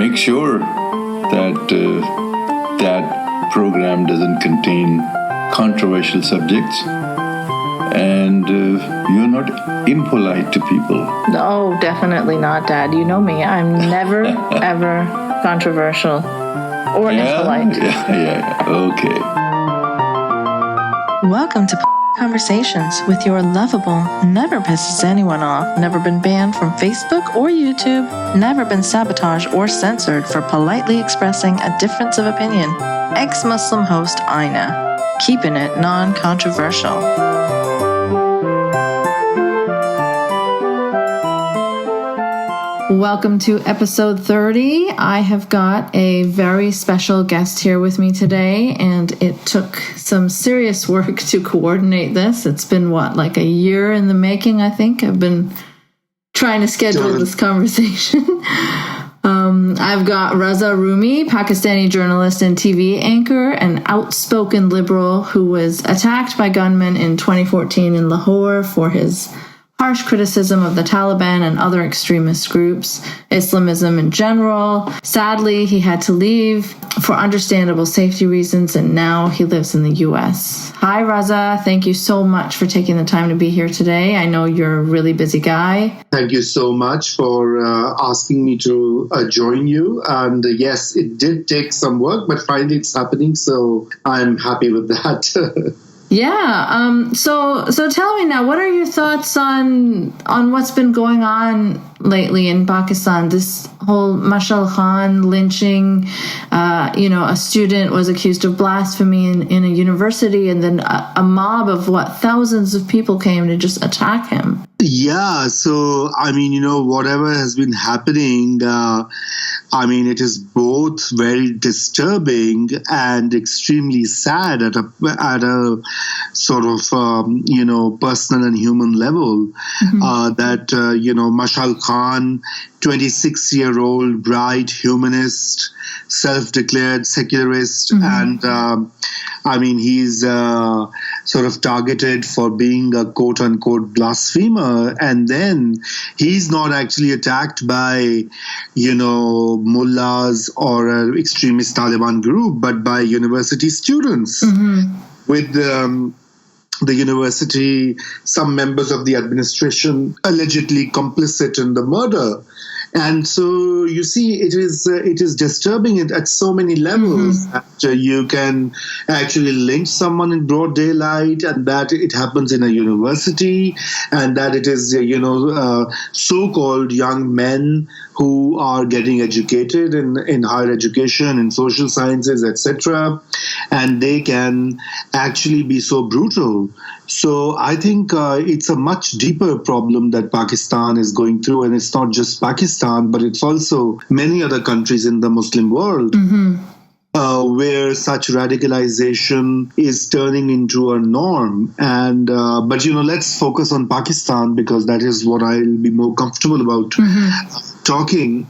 make sure that that program doesn't contain controversial subjects, and you're not impolite to people. No, definitely not, Dad. You know me. I'm never, ever controversial or impolite. Yeah. Okay. Welcome to Conversations with your lovable, never pisses anyone off, never been banned from Facebook or YouTube, never been sabotaged or censored for politely expressing a difference of opinion. Ex-Muslim host Aina, keeping it non-controversial. Welcome to episode 30. I have got a very special guest here with me today, and it took some serious work to coordinate this. It's been, like a year in the making, I think. I've been trying to schedule this conversation. I've got Raza Rumi, Pakistani journalist and TV anchor, an outspoken liberal who was attacked by gunmen in 2014 in Lahore for his harsh criticism of the Taliban and other extremist groups, Islamism in general. Sadly, he had to leave for understandable safety reasons, and now he lives in the U.S. Hi, Raza. Thank you so much for taking the time to be here today. I know you're a really busy guy. Thank you so much for asking me to join you. And yes, it did take some work, but finally it's happening, so I'm happy with that. Yeah. So tell me now, what are your thoughts on what's been going on lately in Pakistan? This whole Mashal Khan lynching, a student was accused of blasphemy in a university, and then a mob of thousands of people came to just attack him. Yeah. So, whatever has been happening, it is both very disturbing and extremely sad at a sort of, personal and human level. That, Mashal Khan, 26-year-old, bright humanist, self-declared secularist, and he's sort of targeted for being a quote-unquote blasphemer, and then he's not actually attacked by, mullahs or an extremist Taliban group, but by university students. With the university, some members of the administration allegedly complicit in the murder. And so you see, it is disturbing at so many levels that you can actually lynch someone in broad daylight, and that it happens in a university, and that it is so-called young men who are getting educated in higher education, in social sciences, etc., and they can actually be so brutal. So I think it's a much deeper problem that Pakistan is going through, and it's not just Pakistan, but it's also many other countries in the Muslim world where such radicalization is turning into a norm. And but let's focus on Pakistan, because that is what I'll be more comfortable about talking.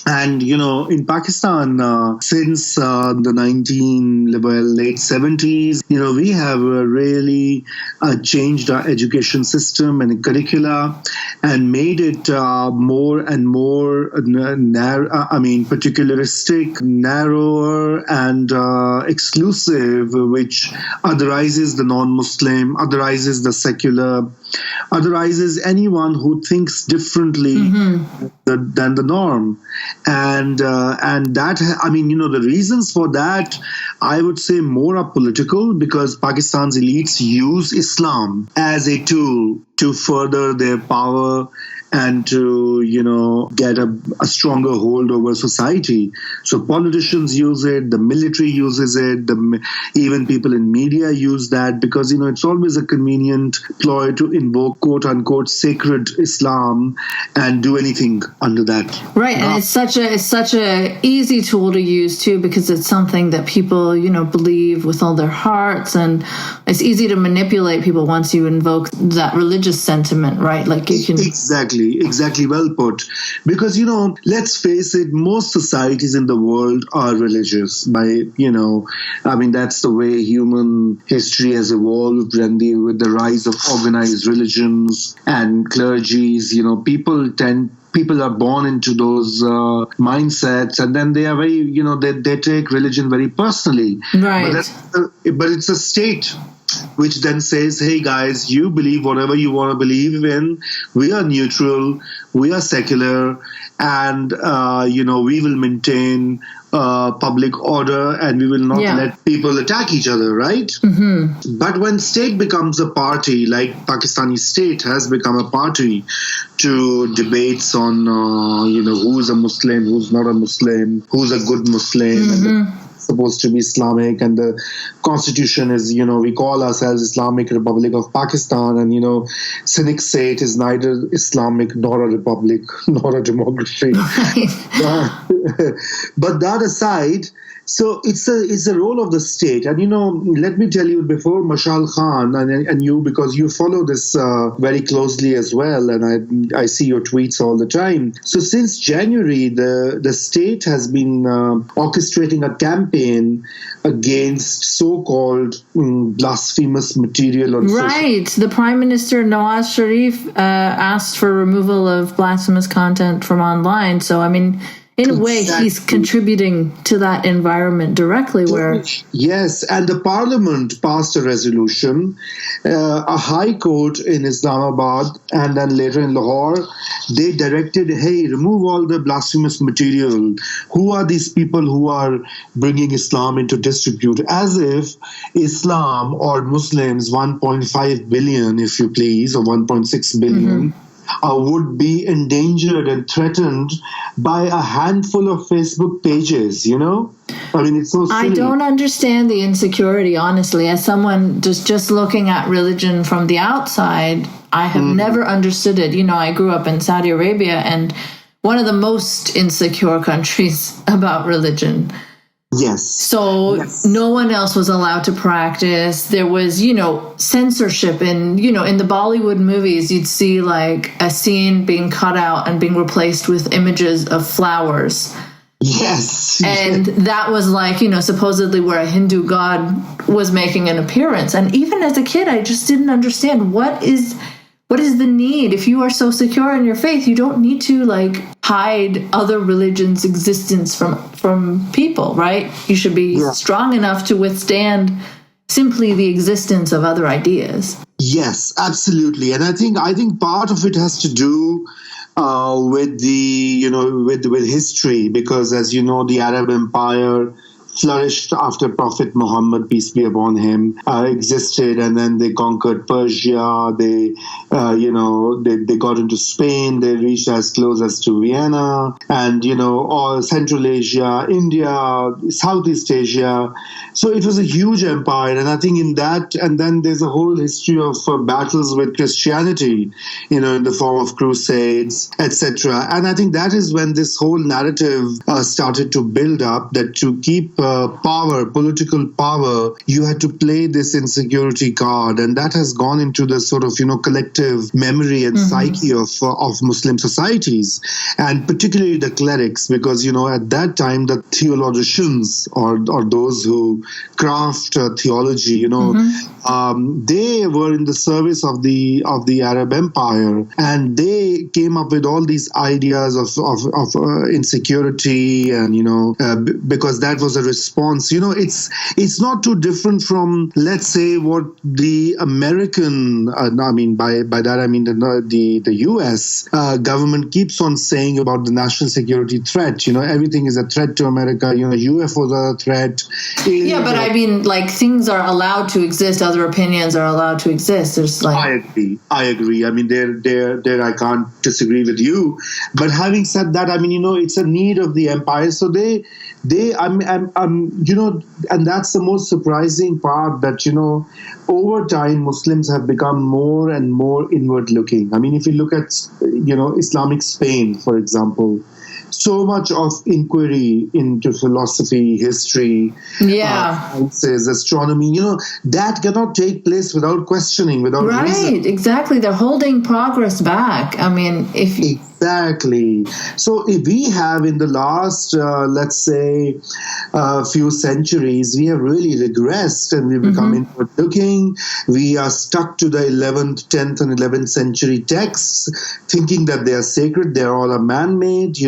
And, in Pakistan, since the late 70s, we have really changed our education system and curricula and made it more and more particularistic, narrower, and exclusive, which otherizes the non-Muslim, otherizes the secular, otherizes anyone who thinks differently than the norm. And that, the reasons for that, I would say more are political, because Pakistan's elites use Islam as a tool to further their power and to, get a stronger hold over society. So politicians use it, the military uses it, even people in media use that, because, it's always a convenient ploy to invoke quote-unquote sacred Islam and do anything under that. Right, and it's such a easy tool to use, too, because it's something that people, believe with all their hearts, and it's easy to manipulate people once you invoke that religious sentiment, right? Like you can... Exactly, well put. Because, let's face it, most societies in the world are religious. That's the way human history has evolved, and with the rise of organized religions and clergies, people tend people are born into those mindsets, and then they are very, they take religion very personally. Right. But it's a state which then says, hey guys, you believe whatever you want to believe in. We are neutral, we are secular, and we will maintain public order, and we will not let people attack each other, right? Mm-hmm. But when state becomes a party, like Pakistani state has become a party to debates on who's a Muslim, who's not a Muslim, who's a good Muslim, and supposed to be Islamic, and the constitution is, we call ourselves Islamic Republic of Pakistan, and cynics say it is neither Islamic nor a republic nor a democracy. But that aside, so it's a role of the state. And let me tell you, before Mashal Khan and you, because you follow this very closely as well, and I see your tweets all the time. So since January, the state has been orchestrating a campaign against so-called blasphemous material on Right. The Prime Minister Nawaz Sharif asked for removal of blasphemous content from online. So, I mean, in a way, he's contributing to that environment directly. Where Yes, and the parliament passed a resolution. A high court in Islamabad and then later in Lahore, they directed, hey, remove all the blasphemous material. Who are these people who are bringing Islam into disrepute? As if Islam or Muslims, 1.5 billion, if you please, or 1.6 billion, would be endangered and threatened by a handful of Facebook pages, I mean, it's so silly. I don't understand the insecurity, honestly. As someone just looking at religion from the outside, I have never understood it. I grew up in Saudi Arabia, and one of the most insecure countries about religion. Yes. So no one else was allowed to practice. There was, censorship. And, in the Bollywood movies, you'd see like a scene being cut out and being replaced with images of flowers. Yes. And that was like, supposedly where a Hindu god was making an appearance. And even as a kid, I just didn't understand what is the need. If you are so secure in your faith, you don't need to hide other religions' existence from people, right? You should be strong enough to withstand simply the existence of other ideas. Yes, absolutely. And I think part of it has to do with the with history, because as you know, the Arab Empire flourished after Prophet Muhammad, peace be upon him, existed, and then they conquered Persia. They got into Spain. They reached as close as to Vienna, and all Central Asia, India, Southeast Asia. So it was a huge empire, and I think in that, and then there's a whole history of battles with Christianity, in the form of crusades, etc. And I think that is when this whole narrative started to build up, that to keep political power, you had to play this insecurity card, and that has gone into the sort of collective memory and psyche of Muslim societies, and particularly the clerics, because at that time the theologians or those who craft theology, they were in the service of the Arab Empire, and they came up with all these ideas of insecurity, and because that was a response. It's not too different from, let's say, what the American, by that I mean the US government keeps on saying about the national security threat. Everything is a threat to America. UFOs are a threat. Yeah, but I mean, things are allowed to exist. Other opinions are allowed to exist. There's I agree. I mean, there I can't disagree with you. But having said that, I mean, it's a need of the empire. So they and that's the most surprising part, that over time Muslims have become more and more inward looking. I mean, if you look at Islamic Spain, for example, so much of inquiry into philosophy, history, sciences, astronomy, that cannot take place without questioning, without reason. Right, exactly. They're holding progress back. I mean, Exactly. So if we have in the last, let's say, few centuries, we have really regressed and we've become inward looking. We are stuck to the 11th, 10th, and 11th century texts, thinking that they are sacred. They are all man-made,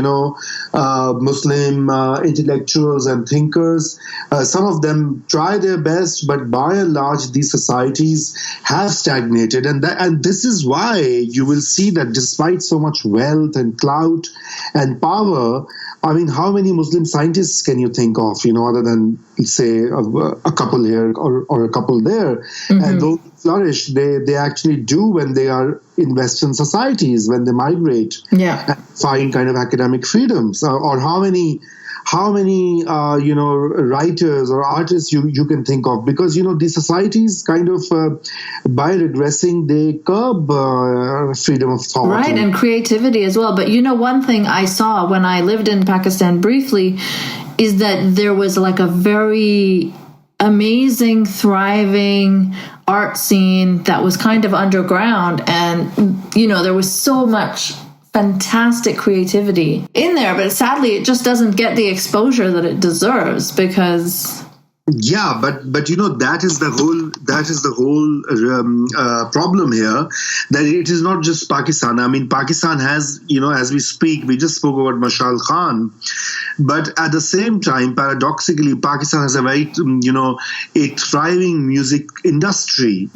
Muslim intellectuals and thinkers. Some of them try their best, but by and large, these societies have stagnated. And this is why you will see that despite so much wealth and clout and power, I mean, how many Muslim scientists can you think of, other than, say, a couple here or a couple there? And those who flourish, they actually do when they are in Western societies, when they migrate and find kind of academic freedoms. Or how many writers or artists you can think of, because these societies kind of by regressing they curb freedom of thought, right, and creativity as well. But one thing I saw when I lived in Pakistan briefly is that there was like a very amazing, thriving art scene that was kind of underground, and there was so much fantastic creativity in there, but sadly it just doesn't get the exposure that it deserves, because but that is the whole problem here, that it is not just Pakistan. I mean, Pakistan has, as we speak, we just spoke about Mashal Khan, but at the same time, paradoxically, Pakistan has a very a thriving music industry.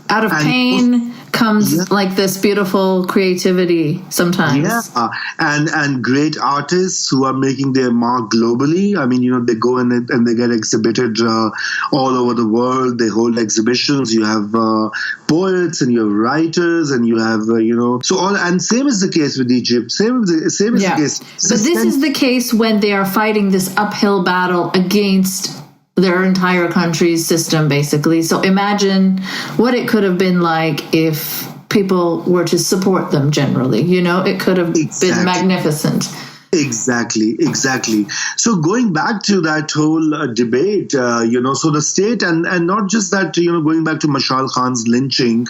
Out of pain comes like this beautiful creativity sometimes. And great artists who are making their mark globally. I mean, they go and they get exhibited all over the world. They hold exhibitions. You have poets and you have writers and you have and same is the case with Egypt. Same is the case. But this is the case when they are fighting this uphill battle against their entire country's system, basically. So imagine what it could have been like if people were to support them generally. It could have been magnificent. Exactly. So going back to that whole debate, so the state, and not just that, going back to Mashal Khan's lynching,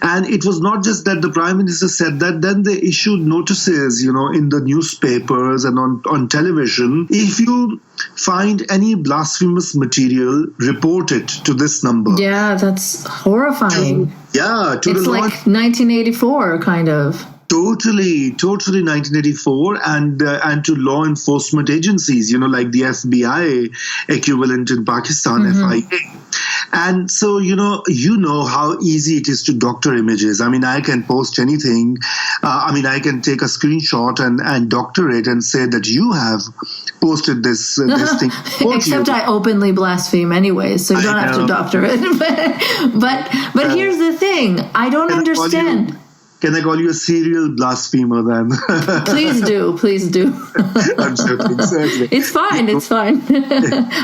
and it was not just that the Prime Minister said that, then they issued notices, in the newspapers and on television. If you find any blasphemous material, report it to this number. Yeah, that's horrifying. It's like 1984, kind of. Totally 1984, and to law enforcement agencies, like the FBI equivalent in Pakistan, FIA. And so, how easy it is to doctor images. I mean, I can post anything. I can take a screenshot and doctor it and say that you have posted this thing. Except I openly blaspheme anyway, so you don't have to doctor it. but here's the thing. I don't understand. Can I call you a serial blasphemer then? Please do. I'm joking. Certainly. It's fine.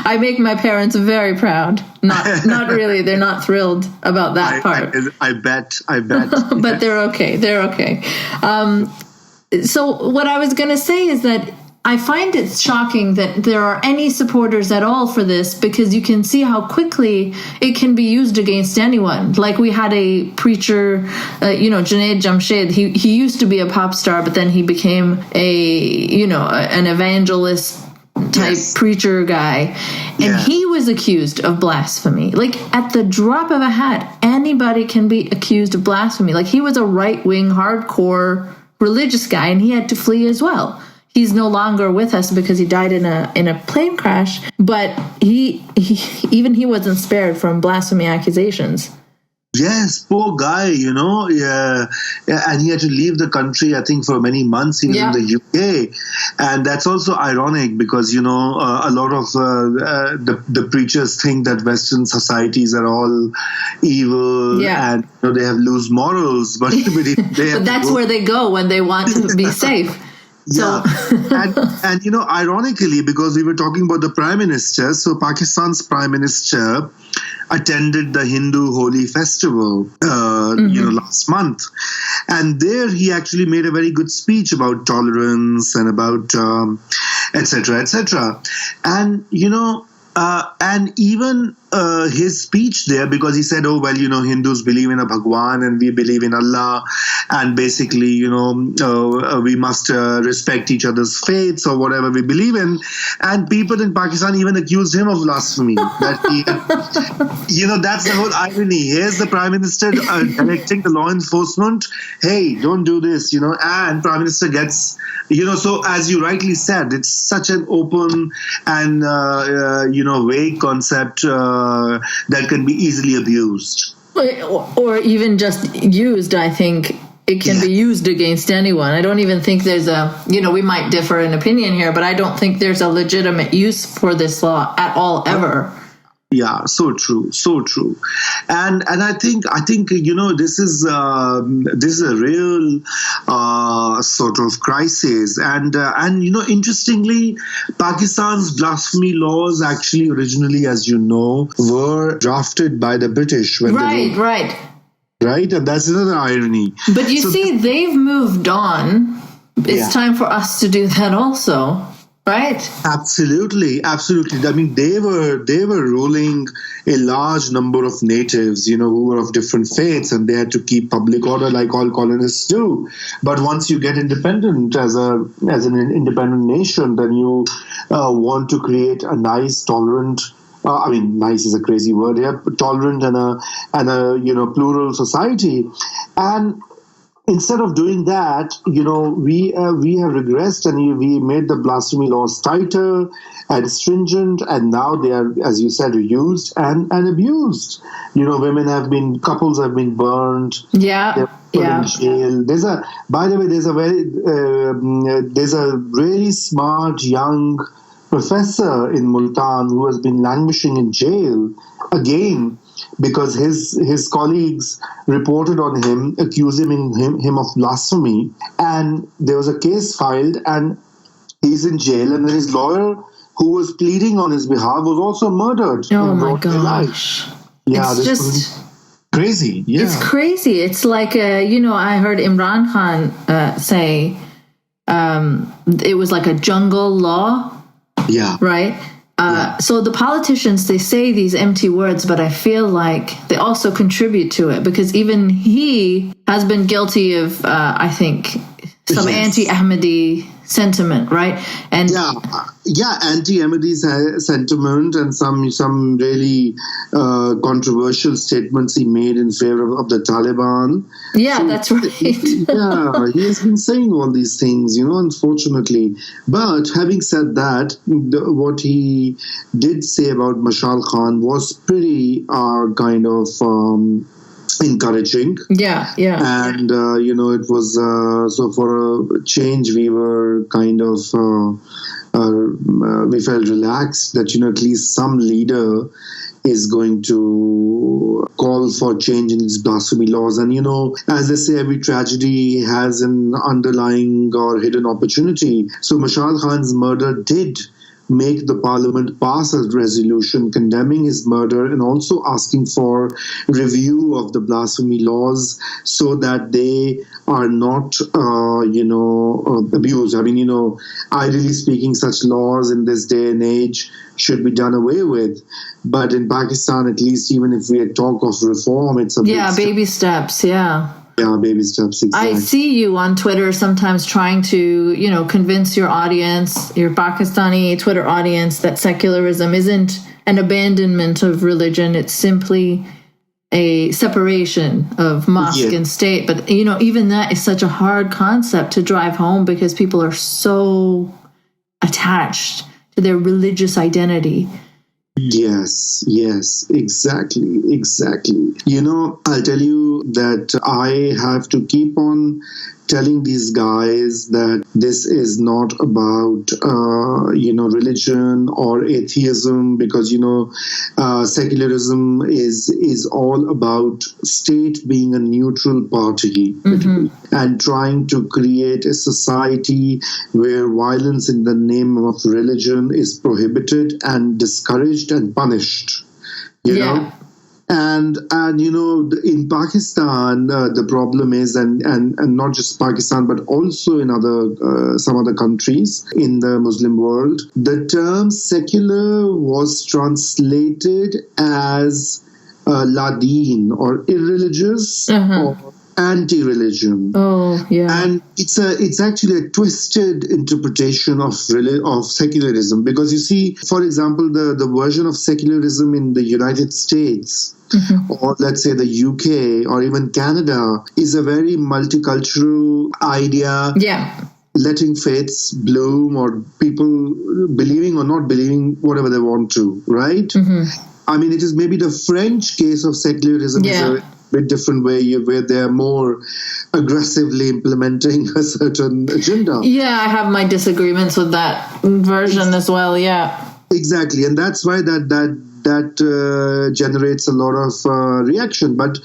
I make my parents very proud. Not really. They're not thrilled about that part. I bet. But they're okay. So what I was going to say is that I find it shocking that there are any supporters at all for this, because you can see how quickly it can be used against anyone. Like we had a preacher, Junaid Jamshed. He used to be a pop star, but then he became an evangelist type preacher guy, and he was accused of blasphemy. Like at the drop of a hat, anybody can be accused of blasphemy. Like he was a right-wing, hardcore religious guy, and he had to flee as well. He's no longer with us because he died in a plane crash, but he wasn't spared from blasphemy accusations. Yes, poor guy, and he had to leave the country, I think, for many months. He was in the UK. And that's also ironic because, a lot of the preachers think that Western societies are all evil and they have loose morals. But that's where they go when they want to be safe. And ironically, because we were talking about the Prime Minister, so Pakistan's Prime Minister attended the Hindu Holi festival, last month. And there he actually made a very good speech about tolerance and about et cetera, et cetera. And, and even his speech there, because he said, oh, well, Hindus believe in a Bhagwan and we believe in Allah, and basically, we must respect each other's faiths or whatever we believe in. And people in Pakistan even accused him of blasphemy. That he, that's the whole irony. Here's the Prime Minister directing the law enforcement, hey, don't do this, and Prime Minister gets, so as you rightly said, it's such an open and, vague concept that can be easily abused. Or even just used, I think. It can be used against anyone. I don't even think there's we might differ in opinion here, but I don't think there's a legitimate use for this law at all, ever. Yeah, so true. And I think this is a real sort of crisis. And interestingly, Pakistan's blasphemy laws actually originally, as you know, were drafted by the British. Right, and that's another irony. But you see, they've moved on. It's time for us to do that also, right? Absolutely. I mean, they were ruling a large number of natives, who were of different faiths, and they had to keep public order like all colonists do. But once you get independent as an independent nation, then you want to create a nice, tolerant. Nice is a crazy word here. Tolerant and a plural society, and instead of doing that, we have regressed and we made the blasphemy laws tighter and stringent, and now they are, as you said, used and abused. Couples have been burned. Yeah. In jail. There's a really smart young professor in Multan who has been languishing in jail again because his colleagues reported on him, accusing him of blasphemy, and there was a case filed and he's in jail, and then his lawyer who was pleading on his behalf was also murdered. Oh my gosh. Yeah, it's just crazy. Yeah. It's crazy. It's like, I heard Imran Khan say it was like a jungle law. Yeah. Right? So the politicians, they say these empty words, but I feel like they also contribute to it, because even he has been guilty of, I think, some anti-Ahmadi sentiment, right? And anti-Ahmadi sentiment and some really controversial statements he made in favor of the Taliban. Yeah, so, that's right. He has been saying all these things, unfortunately. But having said that, what he did say about Mashal Khan was pretty kind of encouraging. Yeah. And, it was, so for a change, we were kind of, we felt relaxed that, at least some leader is going to call for change in these blasphemy laws. And, as they say, every tragedy has an underlying or hidden opportunity. So Mashal Khan's murder did make the parliament pass a resolution condemning his murder and also asking for review of the blasphemy laws so that they are not, abused. Ideally speaking, such laws in this day and age should be done away with. But in Pakistan, at least, even if we talk of reform, it's a baby steps. Yeah, baby steps. Exactly. I see you on Twitter sometimes trying to, convince your audience, your Pakistani Twitter audience, that secularism isn't an abandonment of religion. It's simply a separation of mosque and state. But, even that is such a hard concept to drive home because people are so attached to their religious identity. Yes, exactly. I'll tell you that I have to keep on telling these guys that this is not about, religion or atheism, because, secularism is all about state being a neutral party and trying to create a society where violence in the name of religion is prohibited and discouraged and punished, you know? And in Pakistan, the problem is, and not just Pakistan, but also in some other countries in the Muslim world, the term secular was translated as ladin, or irreligious, or anti-religion. Oh, yeah. And it's actually a twisted interpretation of secularism, because you see, for example, the version of secularism in the United States, or let's say the UK or even Canada, is a very multicultural idea. Yeah. Letting faiths bloom, or people believing or not believing whatever they want to, right? I mean, it is maybe the French case of secularism is a bit different, where they're more aggressively implementing a certain agenda. Yeah, I have my disagreements with that version as well. Yeah, exactly, and that's why that generates a lot of reaction. But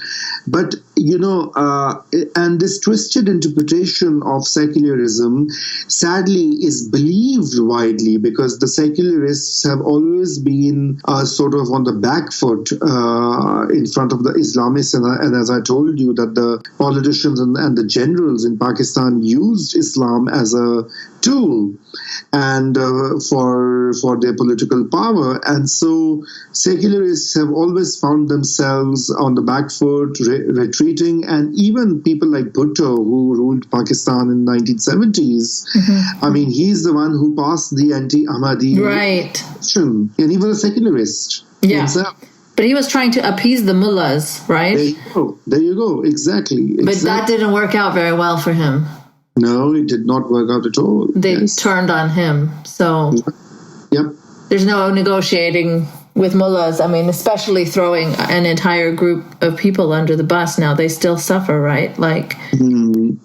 and this twisted interpretation of secularism, sadly, is believed widely, because the secularists have always been sort of on the back foot in front of the Islamists. And as I told you, that the politicians and the generals in Pakistan used Islam as a tool and for their political power. And so secularists have always found themselves on the back foot, retreating. And even people like Bhutto, who ruled Pakistan in 1970s, I mean, he's the one who passed the anti-Ahmadi constitution, and he was a secularist himself. But he was trying to appease the mullahs, right? There you go. Exactly. But that didn't work out very well for him. No, it did not work out at all. They turned on him. So there's no negotiating with mullahs. I mean, especially throwing an entire group of people under the bus. Now they still suffer, right? Like,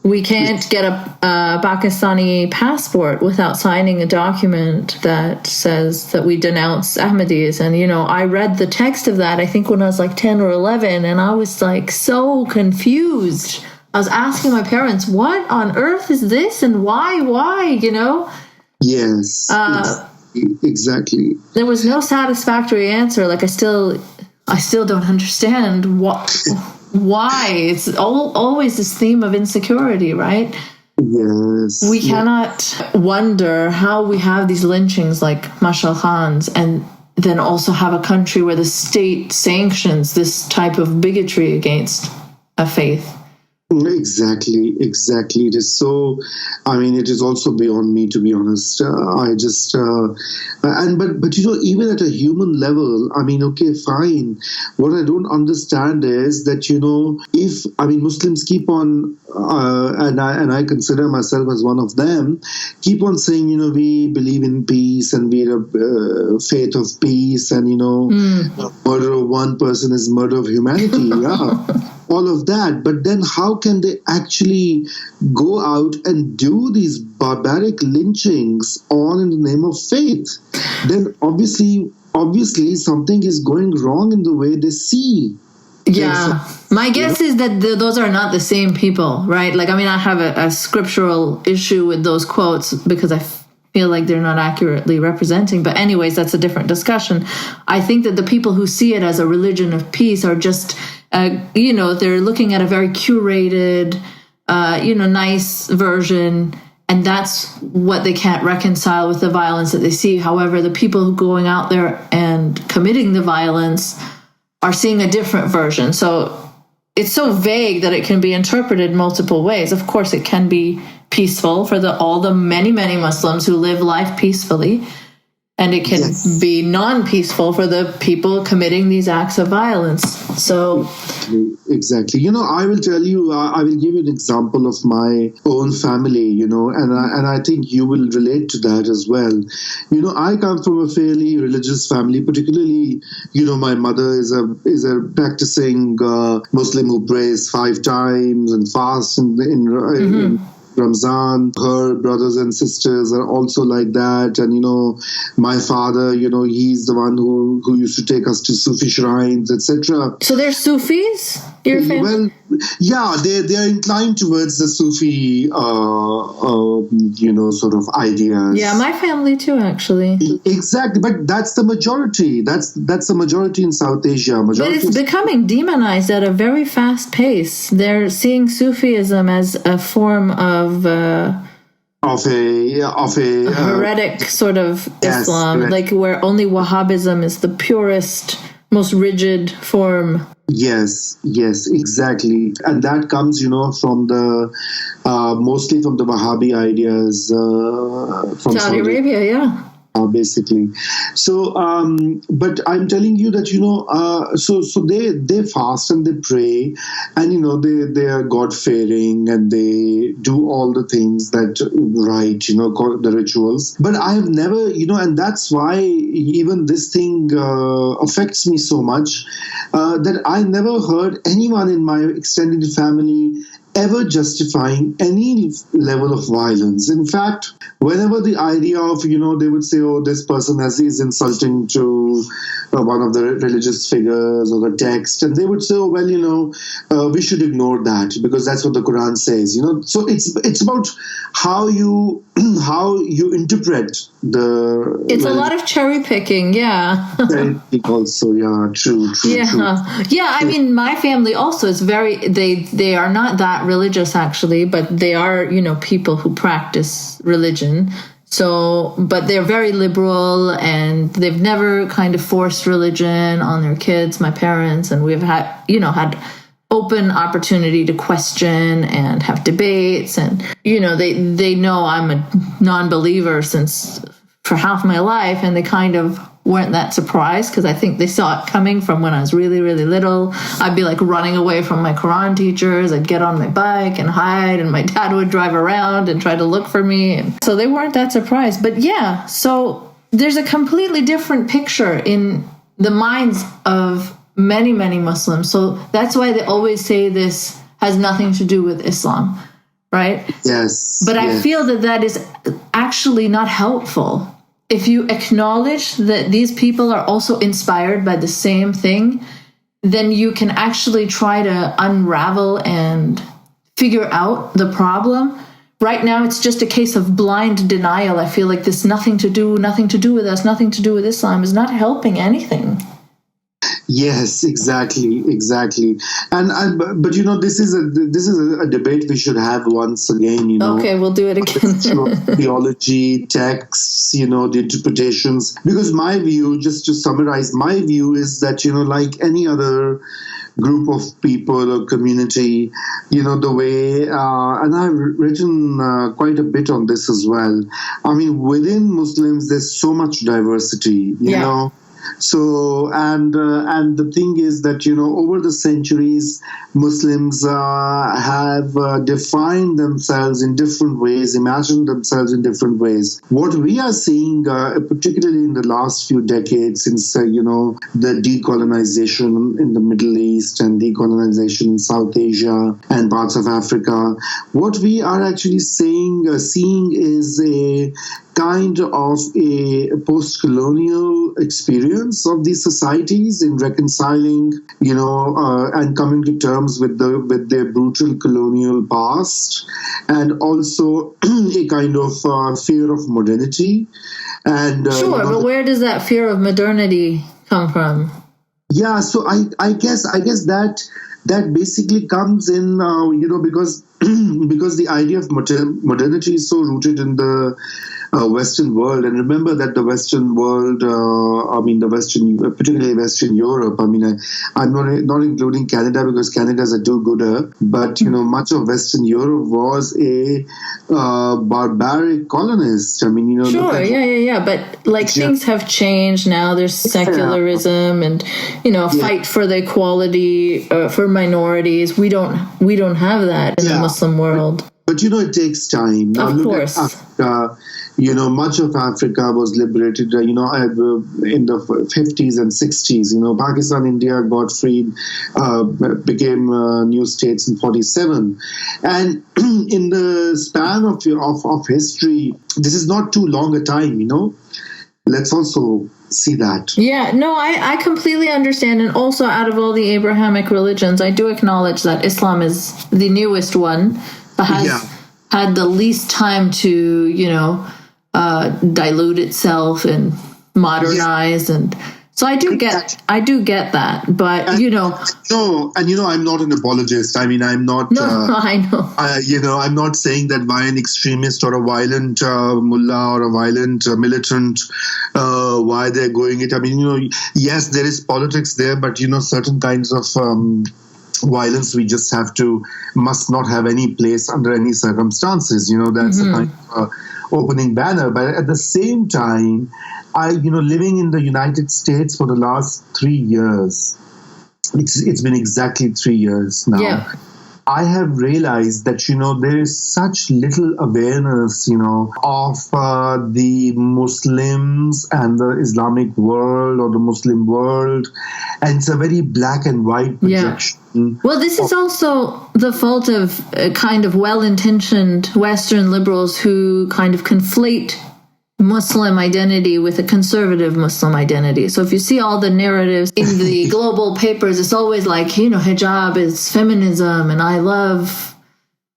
we can't get a Pakistani passport without signing a document that says that we denounce Ahmadis. And, I read the text of that, I think when I was like 10 or 11, and I was like so confused. I was asking my parents, what on earth is this, and why, Yes, exactly. There was no satisfactory answer. Like, I still don't understand why. It's always this theme of insecurity, right? Yes. We cannot wonder how we have these lynchings like Mashal Khan's, and then also have a country where the state sanctions this type of bigotry against a faith. Exactly. It is so. I mean, it is also beyond me, to be honest. But even at a human level, I mean, okay, fine. What I don't understand is that if Muslims keep on, and I consider myself as one of them, keep on saying we believe in peace and we're a faith of peace, and murder of one person is murder of humanity. All of that, but then how can they actually go out and do these barbaric lynchings all in the name of faith? Then obviously something is going wrong in the way they see. Yeah, my guess is that those are not the same people, right? Like, I have a scriptural issue with those quotes because I feel like they're not accurately representing. But anyways, that's a different discussion. I think that the people who see it as a religion of peace are just, they're looking at a very curated, nice version, and that's what they can't reconcile with the violence that they see. However, the people who are going out there and committing the violence are seeing a different version. So it's so vague that it can be interpreted multiple ways. Of course, it can be peaceful for all the many, many Muslims who live life peacefully. And it can be non-peaceful for the people committing these acts of violence. So, exactly. I will tell you. I will give you an example of my own family. And I think you will relate to that as well. I come from a fairly religious family. Particularly, my mother is a practicing Muslim who prays 5 times and fasts in Ramzan. Her brothers and sisters are also like that, and my father, he's the one who used to take us to Sufi shrines, etc. So they're Sufis, your family? Well, they are inclined towards the Sufi, sort of ideas. Yeah, my family too, actually. Exactly, but that's the majority. That's the majority in South Asia. But it's becoming demonized at a very fast pace. They're seeing Sufism as a form of heretic sort of Islam, like where only Wahhabism is the purest, most rigid form. Yes, exactly. And that comes, from the, mostly from the Wahhabi ideas from Saudi Arabia, yeah. Basically. So, but I'm telling you that, so they fast and they pray and, they are God-fearing and they do all the things that call the rituals. But I have never, and that's why even this thing affects me so much, that I never heard anyone in my extended family ever justifying any level of violence. In fact, whenever the idea of, they would say, oh, this person is insulting to one of the religious figures or the text, and they would say, oh, well, we should ignore that because that's what the Quran says, So it's about how you interpret the... It's a lot of cherry picking, yeah. Also, yeah, true. Yeah, I mean, my family also is they are not that religious actually, but they are, people who practice religion. So, but they're very liberal and they've never kind of forced religion on their kids, my parents, and we've had open opportunity to question and have debates, and they know I'm a non-believer for half my life, and they kind of weren't that surprised because I think they saw it coming from when I was really, really little. I'd be like running away from my Quran teachers. I'd get on my bike and hide, and my dad would drive around and try to look for me. And so they weren't that surprised. But yeah, so there's a completely different picture in the minds of many, many Muslims. So that's why they always say this has nothing to do with Islam, right? Yes. But I feel that is actually not helpful. If you acknowledge that these people are also inspired by the same thing, then you can actually try to unravel and figure out the problem. Right now, it's just a case of blind denial. I feel like this nothing to do with us, nothing to do with Islam is not helping anything. Yes, exactly. And but this is a debate we should have once again. Okay, we'll do it again. Theology, texts, the interpretations. Because my view, just to summarize, my view is that like any other group of people or community, the way, and I've written quite a bit on this as well. I mean, within Muslims, there's so much diversity, you know. So, and the thing is that, over the centuries, Muslims have defined themselves in different ways, imagined themselves in different ways. What we are seeing, particularly in the last few decades, since, the decolonization in the Middle East and decolonization in South Asia and parts of Africa, what we are actually seeing is a kind of a post-colonial experience of these societies in reconciling, and coming to terms with their brutal colonial past, and also a kind of fear of modernity. And but where does that fear of modernity come from? Yeah, so I guess that basically comes in, because the idea of modernity is so rooted in the Western world. And remember that the Western world, particularly Western Europe, I'm not including Canada because Canada is a do-gooder, but, much of Western Europe was a barbaric colonist. Sure, but things have changed now. There's secularism and, fight for the equality for minorities. We don't have that in the Muslim world. But it takes time. Now, of course. Look at Africa. Much of Africa was liberated, in the 50s and 60s. Pakistan, India got freed, became new states in 47. And in the span of history, this is not too long a time, let's also see that. Yeah, no, I completely understand. And also, out of all the Abrahamic religions, I do acknowledge that Islam is the newest one, but has had the least time to, dilute itself and modernize. And so I do get that. But, No, and I'm not an apologist. I mean, I'm not. No, I know. I'm not saying that why an extremist or a violent mullah or a violent militant, why they're going it. I mean, yes, there is politics there, but certain kinds of violence we just must not have any place under any circumstances. That's a kind of opening banner. But at the same time, living in the United States for the last 3 years. It's been exactly 3 years now. Yeah. I have realized that, there is such little awareness, of the Muslims and the Islamic world or the Muslim world. And it's a very black and white projection. Yeah. Well, this is also the fault of kind of well-intentioned Western liberals who kind of conflate Muslim identity with a conservative Muslim identity. So if you see all the narratives in the global papers, it's always like, hijab is feminism and I love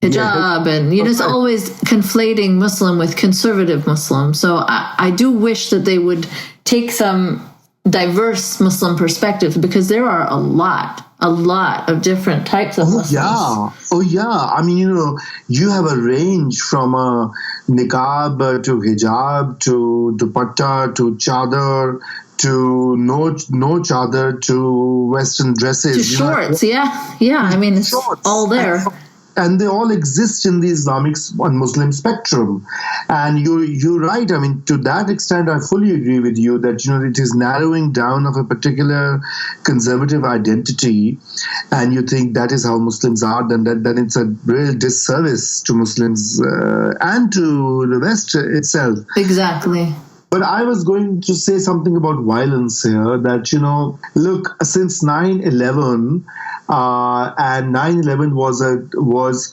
hijab. And, it's always conflating Muslim with conservative Muslim. So I do wish that they would take some diverse Muslim perspectives, because there are a lot of different types of Muslims. Oh, yeah. I mean, you have a range from niqab to hijab to dupatta to chadar to no chadar to Western dresses. To shorts, yeah. I mean, it's shorts. All there. And they all exist in the Islamic and Muslim spectrum. And you're right. I mean, to that extent, I fully agree with you that, it is narrowing down of a particular conservative identity. And you think that is how Muslims are, then it's a real disservice to Muslims and to the West itself. Exactly. But I was going to say something about violence here, that, look, since 9/11, and 9/11 was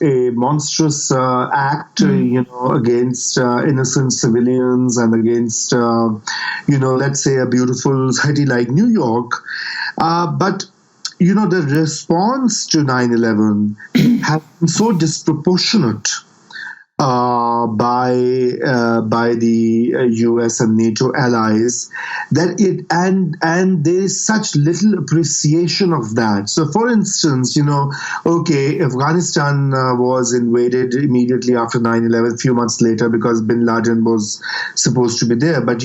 a monstrous act, against innocent civilians and against, let's say a beautiful city like New York. But the response to 9/11 has been so disproportionate by the US and NATO allies, that and there is such little appreciation of that. So, for instance, Afghanistan was invaded immediately after 9/11, a few months later, because Bin Laden was supposed to be there. But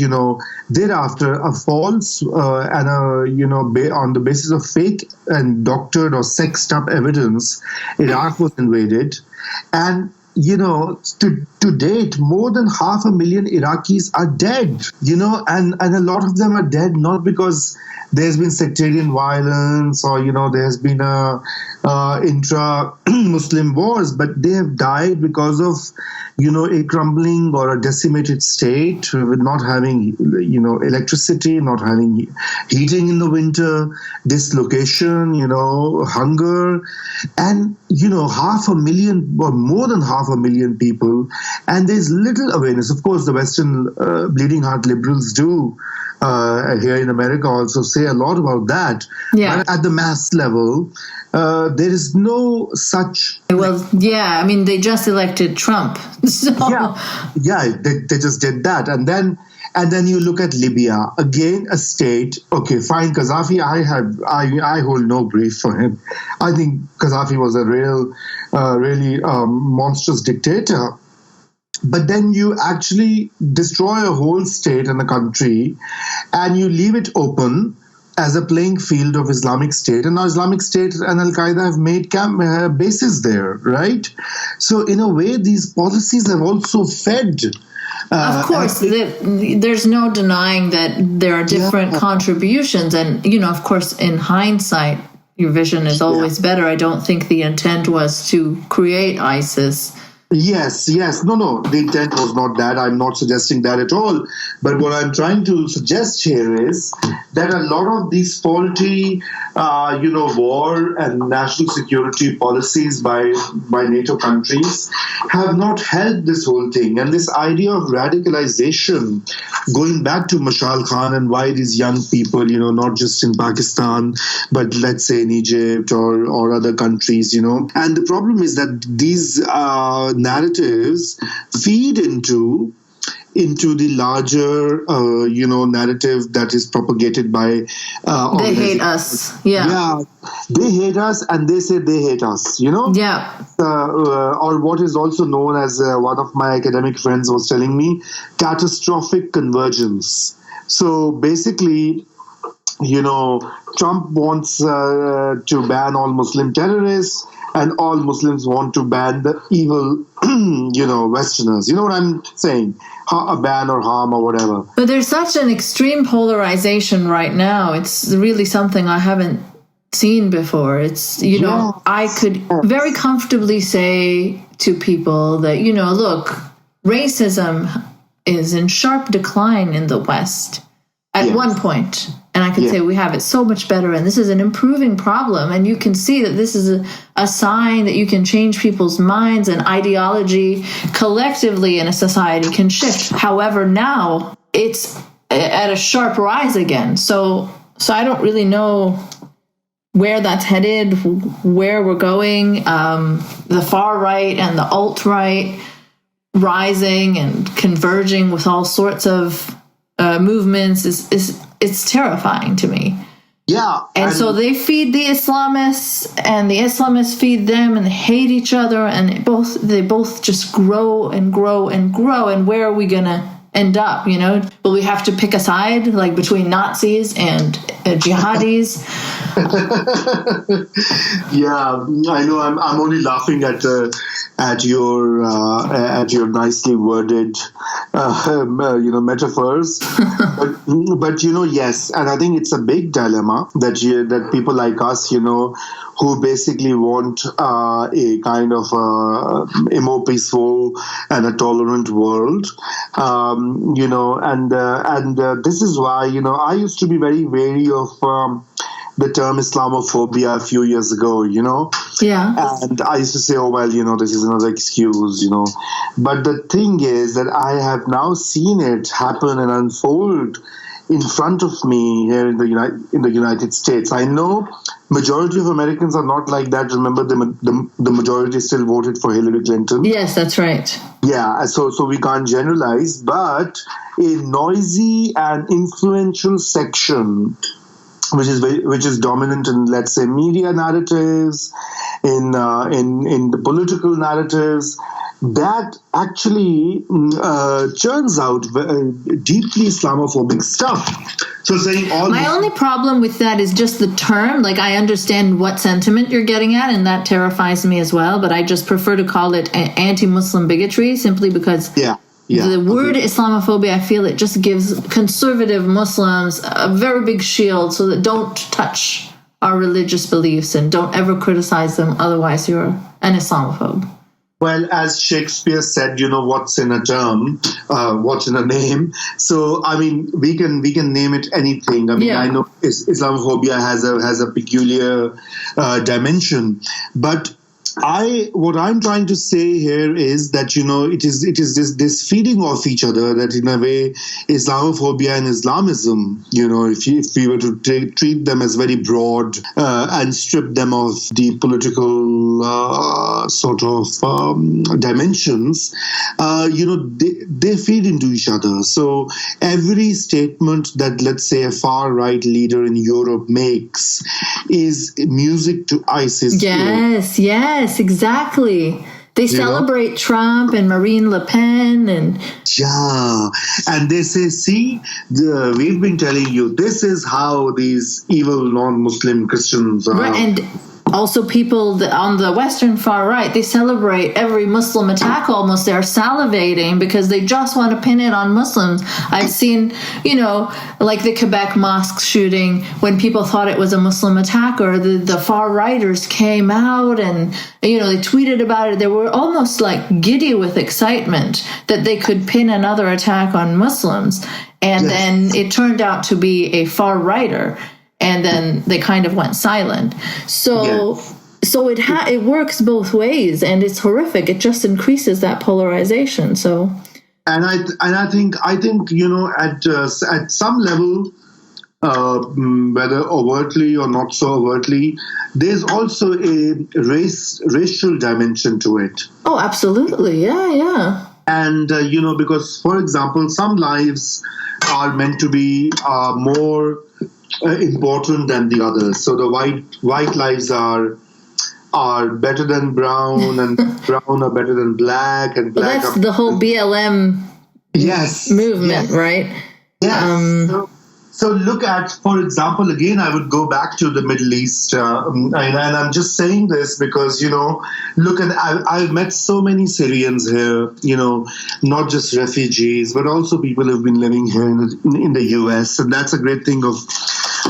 thereafter, a false and on the basis of fake and doctored or sexed up evidence, Iraq was invaded, and to date, more than 500,000 Iraqis are dead, and a lot of them are dead not because there's been sectarian violence or, there's been intra-Muslim wars, but they have died because of, a crumbling or a decimated state with not having, electricity, not having heating in the winter, dislocation, hunger, and, 500,000 or more than 500,000 people, and there's little awareness. Of course, the Western bleeding heart liberals do here in America also say a lot about that. Yeah. But at the mass level, there is no such. Well, yeah, I mean, they just elected Trump. So. Yeah, they just did that. And then you look at Libya, again, a state. Okay, fine, Gaddafi, I hold no grief for him. I think Gaddafi was a really monstrous dictator. But then you actually destroy a whole state and a country, and you leave it open as a playing field of Islamic State. And now Islamic State and Al-Qaeda have made bases there, right? So in a way, these policies have also fed. Of course, there's no denying that there are different contributions. And, of course, in hindsight, your vision is always better. I don't think the intent was to create ISIS. Yes. No. The intent was not that. I'm not suggesting that at all. But what I'm trying to suggest here is that a lot of these faulty, war and national security policies by NATO countries have not helped this whole thing. And this idea of radicalization, going back to Mashal Khan and why these young people, not just in Pakistan, but let's say in Egypt or other countries, And the problem is that these narratives feed into the larger, narrative that is propagated by they hate us. Yeah, they hate us, and they say they hate us. Yeah. Or what is also known as one of my academic friends was telling me, catastrophic convergence. So basically, Trump wants to ban all Muslim terrorists, and all Muslims want to ban the evil, Westerners. You know what I'm saying? A ban or harm or whatever. But there's such an extreme polarization right now. It's really something I haven't seen before. It's, I could very comfortably say to people that, look, racism is in sharp decline in the West at one point. And I could say we have it so much better, and this is an improving problem. And you can see that this is a sign that you can change people's minds, and ideology collectively in a society can shift. However, now it's at a sharp rise again. So I don't really know where that's headed, where we're going. The far right and the alt-right rising and converging with all sorts of movements it's terrifying to me. Yeah. And so they feed the Islamists, and the Islamists feed them, and they hate each other, and they both just grow and grow and grow. And where are we going to end up? Will we have to pick a side, like between Nazis and jihadis? Yeah, I know. I'm only laughing at your nicely worded metaphors, but yes, and I think it's a big dilemma that people like us, who basically want a kind of a more peaceful and a tolerant world, and this is why I used to be very wary of the term Islamophobia a few years ago, Yeah. And I used to say, this is another excuse, But the thing is that I have now seen it happen and unfold in front of me here in the United States. I know majority of Americans are not like that. Remember, the majority still voted for Hillary Clinton. Yes, that's right. Yeah, so we can't generalize, but a noisy and influential section, which is dominant in, let's say, media narratives, in the political narratives, that actually churns out deeply Islamophobic stuff. So saying my only problem with that is just the term. Like, I understand what sentiment you're getting at, and that terrifies me as well. But I just prefer to call it anti-Muslim bigotry, simply because the word Islamophobia, I feel it just gives conservative Muslims a very big shield, so that don't touch our religious beliefs and don't ever criticize them. Otherwise, you're an Islamophobe. Well, as Shakespeare said, what's in a term, what's in a name. So, I mean, we can name it anything. I mean, I know Islamophobia has a peculiar dimension, but what I'm trying to say here is that it is this feeding off each other, that in a way Islamophobia and Islamism, if we were to treat them as very broad and strip them of the political sort of dimensions, they feed into each other. So every statement that, let's say, a far right leader in Europe makes is music to ISIS. Yes, exactly. They celebrate Trump and Marine Le Pen and they say, see, we've been telling you, this is how these evil non-Muslim Christians are. Right, also people on the Western far right, they celebrate every Muslim attack almost. They're salivating because they just want to pin it on Muslims. I've seen, like the Quebec mosque shooting, when people thought it was a Muslim attack, or the far righters came out and, they tweeted about it. They were almost like giddy with excitement that they could pin another attack on Muslims. And then it turned out to be a far righter. And then they kind of went silent. So it works both ways, and it's horrific. It just increases that polarization. So, and I think at some level, whether overtly or not so overtly, there's also a racial dimension to it. Oh, absolutely, yeah. And because, for example, some lives are meant to be more important than the others. So the white lives are better than brown, and brown are better than black, and black. Well, that's the whole BLM movement, right? Yes. So look at, for example, again, I would go back to the Middle East, and I'm just saying this because, look at, I've met so many Syrians here, not just refugees, but also people who've been living here in the US. And that's a great thing of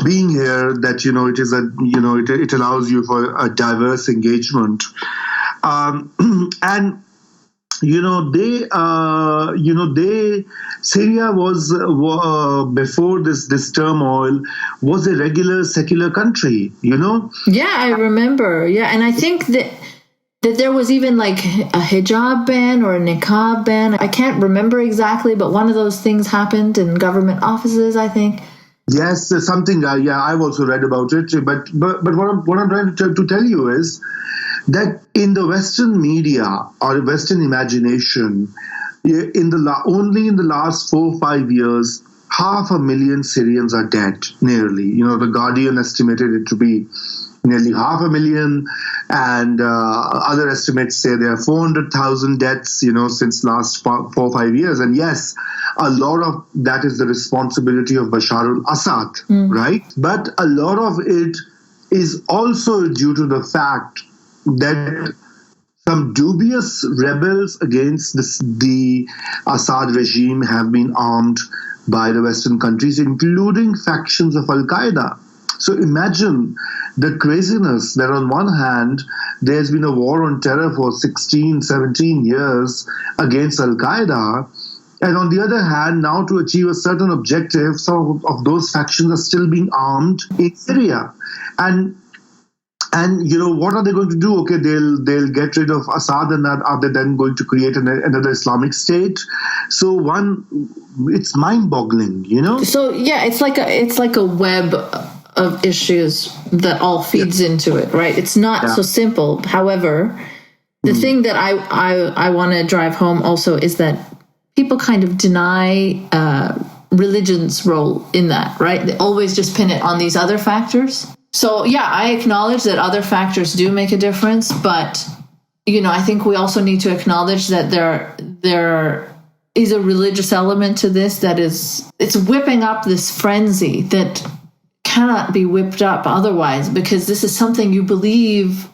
being here, that, it is it allows you for a diverse engagement. And Syria was before this turmoil was a regular secular country. Yeah, I remember. Yeah, and I think that there was even like a hijab ban or a niqab ban. I can't remember exactly, but one of those things happened in government offices, I think. Yes, something. I've also read about it. But what I'm trying to tell you is that in the Western media or Western imagination, only in the last 4 or 5 years, 500,000 Syrians are dead, nearly. The Guardian estimated it to be nearly 500,000, and other estimates say there are 400,000 deaths, since last 4 or 5 years. And yes, a lot of that is the responsibility of Bashar al-Assad, right? But a lot of it is also due to the fact that some dubious rebels against the Assad regime have been armed by the Western countries, including factions of Al-Qaeda. So imagine the craziness that on one hand, there's been a war on terror for 16, 17 years against Al-Qaeda, and on the other hand, now to achieve a certain objective, some of those factions are still being armed in Syria. And what are they going to do? Okay, they'll get rid of Assad, and are they then going to create another Islamic state? So it's mind-boggling, So yeah, it's like a web of issues that all feeds into it, right? It's not so simple. However, the thing that I want to drive home also is that people kind of deny religion's role in that, right? They always just pin it on these other factors. So yeah, I acknowledge that other factors do make a difference, but I think we also need to acknowledge that there is a religious element to this it's whipping up this frenzy that cannot be whipped up otherwise, because this is something you believe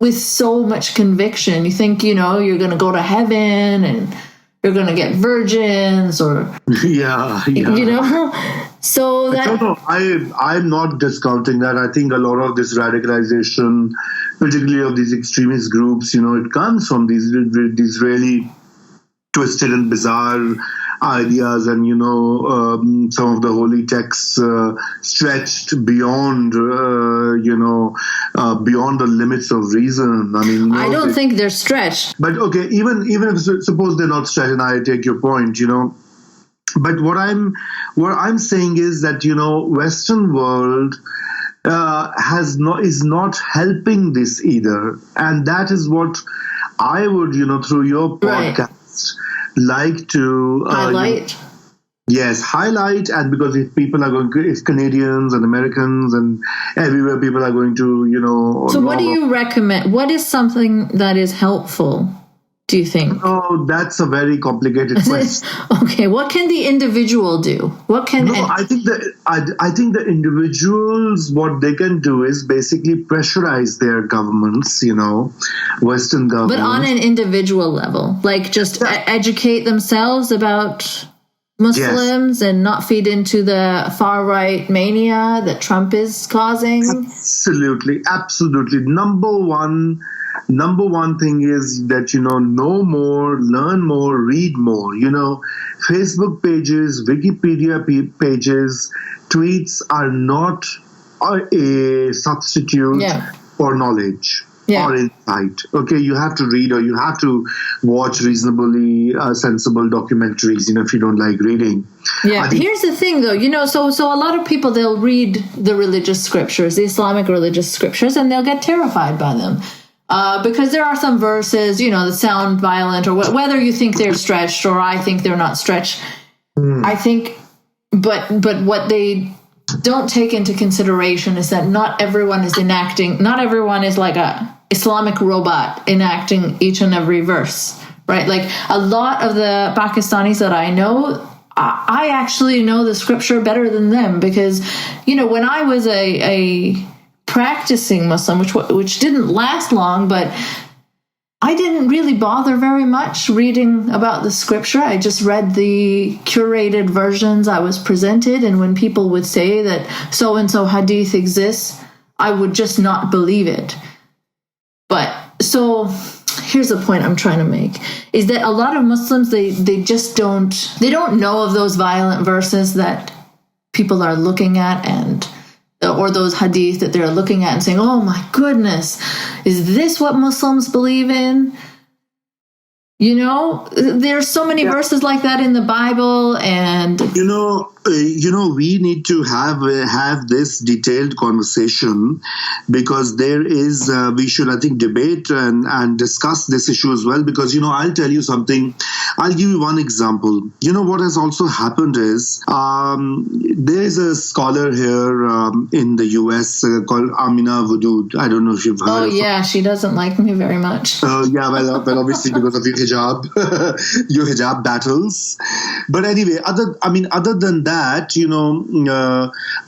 with so much conviction. You think, you're going to go to heaven and you're going to get virgins, or So that no, I'm not discounting that. I think a lot of this radicalization, particularly of these extremist groups, it comes from these really twisted and bizarre ideas, and some of the holy texts stretched beyond beyond the limits of reason. I mean, I don't think they're stretched. But okay, even if suppose they're not stretched, and I take your point, But what I'm saying is that Western world is not helping this either, and that is what I would through your podcast like to highlight. Highlight, and because if Canadians and Americans and everywhere people are going to So what do you recommend? What is something that is helpful do you think? Oh, that's a very complicated question. Okay, what can the individual do? What can I think the individuals, what they can do is basically pressurize their governments, Western governments. But on an individual level, like just educate themselves about Muslims and not feed into the far right mania that Trump is causing. Absolutely. Number one thing is that, know more, learn more, read more. Facebook pages, Wikipedia pages, tweets are not a substitute for knowledge or insight. Okay, you have to read or you have to watch reasonably sensible documentaries, if you don't like reading. Yeah, here's the thing though, so a lot of people, they'll read the religious scriptures, the Islamic religious scriptures, and they'll get terrified by them. Because there are some verses, that sound violent, or whether you think they're stretched or I think they're not stretched. I think, but what they don't take into consideration is that not everyone is like a Islamic robot enacting each and every verse, right? Like a lot of the Pakistanis that I know, I actually know the scripture better than them because, when I was a practicing Muslim, which didn't last long, but I didn't really bother very much reading about the scripture. I just read the curated versions I was presented, and when people would say that so-and-so hadith exists, I would just not believe it. But so here's the point I'm trying to make, is that a lot of Muslims, they don't know of those violent verses that people are looking at, or those hadith that they're looking at and saying, oh my goodness, is this what Muslims believe in? There's so many verses like that in the Bible, and we need to have this detailed conversation because we should, I think, debate and discuss this issue as well. Because I'll tell you something. I'll give you one example. What has also happened is there is a scholar here in the U.S. Called Amina Wadud. I don't know if you've heard. Oh yeah, she doesn't like me very much. Well, obviously because of your hijab battles. But anyway, other than that,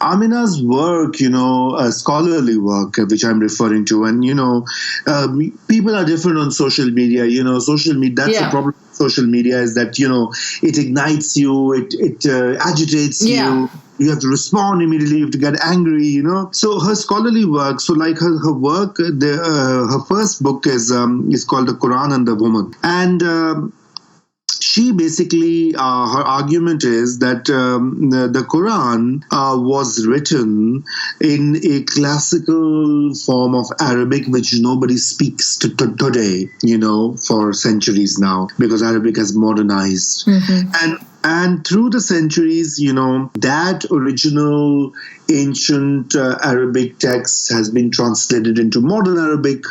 Amina's work, scholarly work, which I'm referring to, and people are different on social media. Social media. That's the problem. Social media is that it ignites you, it agitates you. You have to respond immediately. You have to get angry. So her scholarly work. So like her work, her first book is called The Quran and the Woman, and she basically, her argument is that the Quran was written in a classical form of Arabic, which nobody speaks today, for centuries now, because Arabic has modernized. And through the centuries, that original ancient Arabic text has been translated into modern Arabic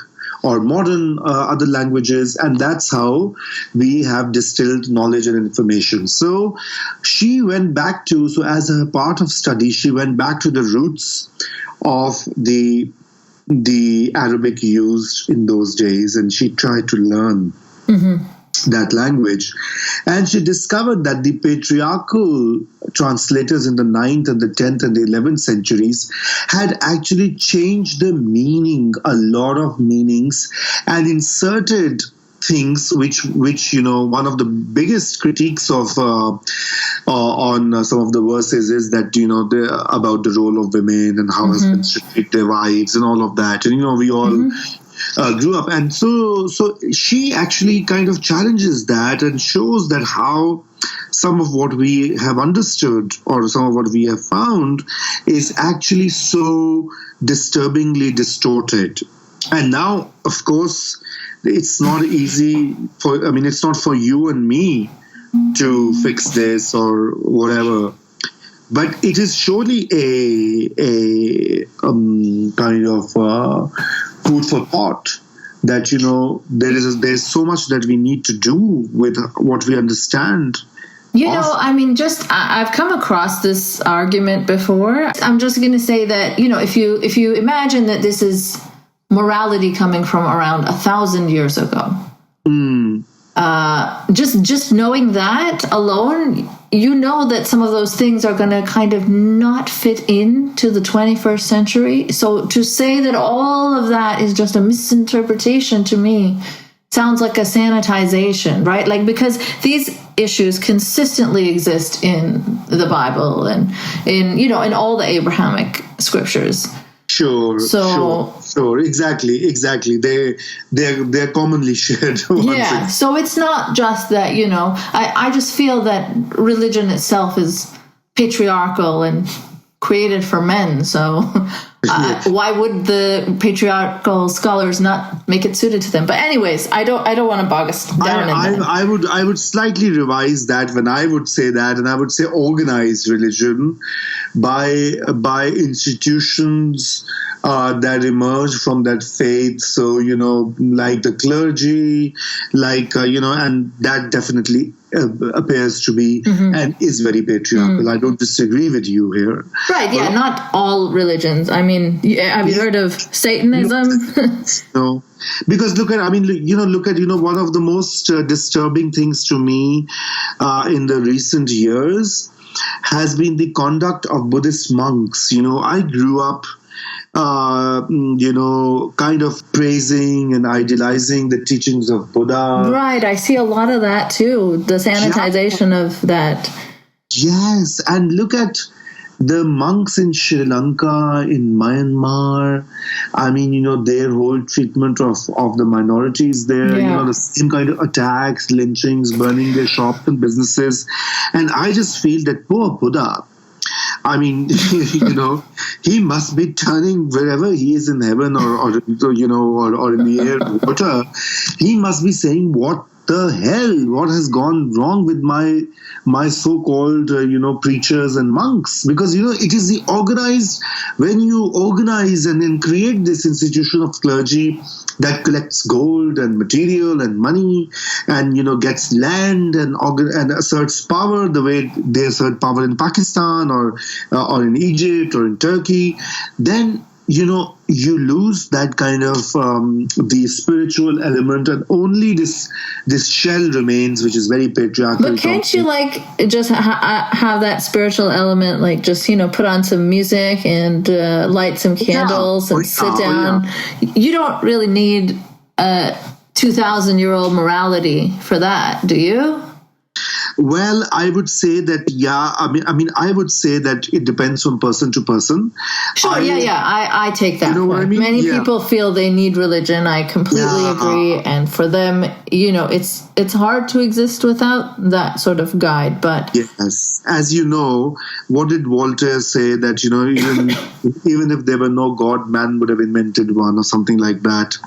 or modern other languages, and that's how we have distilled knowledge and information. So she went back to, as a part of study, she went back to the roots of the Arabic used in those days, and she tried to learn that language. And she discovered that the patriarchal translators in the 9th and the 10th and the 11th centuries had actually changed the meaning, a lot of meanings, and inserted things which one of the biggest critiques of on some of the verses is that about the role of women and how husbands should treat their wives and all of that, and we all grew up, and so she actually kind of challenges that and shows that how some of what we have understood or some of what we have found is actually so disturbingly distorted. And now, of course, it's not easy it's not for you and me to fix this or whatever. But it is surely a kind of food for thought that there's so much that we need to do with what we understand. I've come across this argument before. I'm just going to say that if you imagine that this is morality coming from around 1,000 years ago. just knowing that alone, you know that some of those things are going to kind of not fit into the 21st century. So to say that all of that is just a misinterpretation to me sounds like a sanitization, right? Like, because these issues consistently exist in the Bible and in all the Abrahamic scriptures. Sure. Exactly. They're commonly shared. Yeah. So it's not just that, I just feel that religion itself is patriarchal and created for men. So why would the patriarchal scholars not make it suited to them? But anyways, I don't want to bog us down in that. I would slightly revise that when I would say that, and I would say organized religion by institutions that emerge from that faith. So, like the clergy, and that definitely appears to be and is very patriarchal. I don't disagree with you here. Right, yeah, not all religions. I mean, have you heard of Satanism? No. Because look at one of the most disturbing things to me in the recent years has been the conduct of Buddhist monks. I grew up kind of praising and idealizing the teachings of Buddha. Right, I see a lot of that too, the sanitization of that. Yes, and look at the monks in Sri Lanka, in Myanmar. I mean, their whole treatment of the minorities there, the same kind of attacks, lynchings, burning their shops and businesses. And I just feel that poor Buddha, I mean, he must be turning wherever he is in heaven or in the air, water. He must be saying, what the hell? What has gone wrong with my so-called, preachers and monks? Because, it is the organized, when you organize and then create this institution of clergy that collects gold and material and money and, gets land and asserts power the way they assert power in Pakistan or in Egypt or in Turkey, then, you lose that kind of the spiritual element, and only this shell remains, which is very patriarchal. But can't you just have that spiritual element, just put on some music and light some candles and sit down? You don't really need a 2,000-year-old morality for that, do you? Well, I would say that, I would say that it depends from person to person. Sure, I take that. You know what I mean? Many people feel they need religion. I completely agree. And for them, it's hard to exist without that sort of guide. But yes, as you know, what did Voltaire say? That, even if there were no God, man would have invented one or something like that.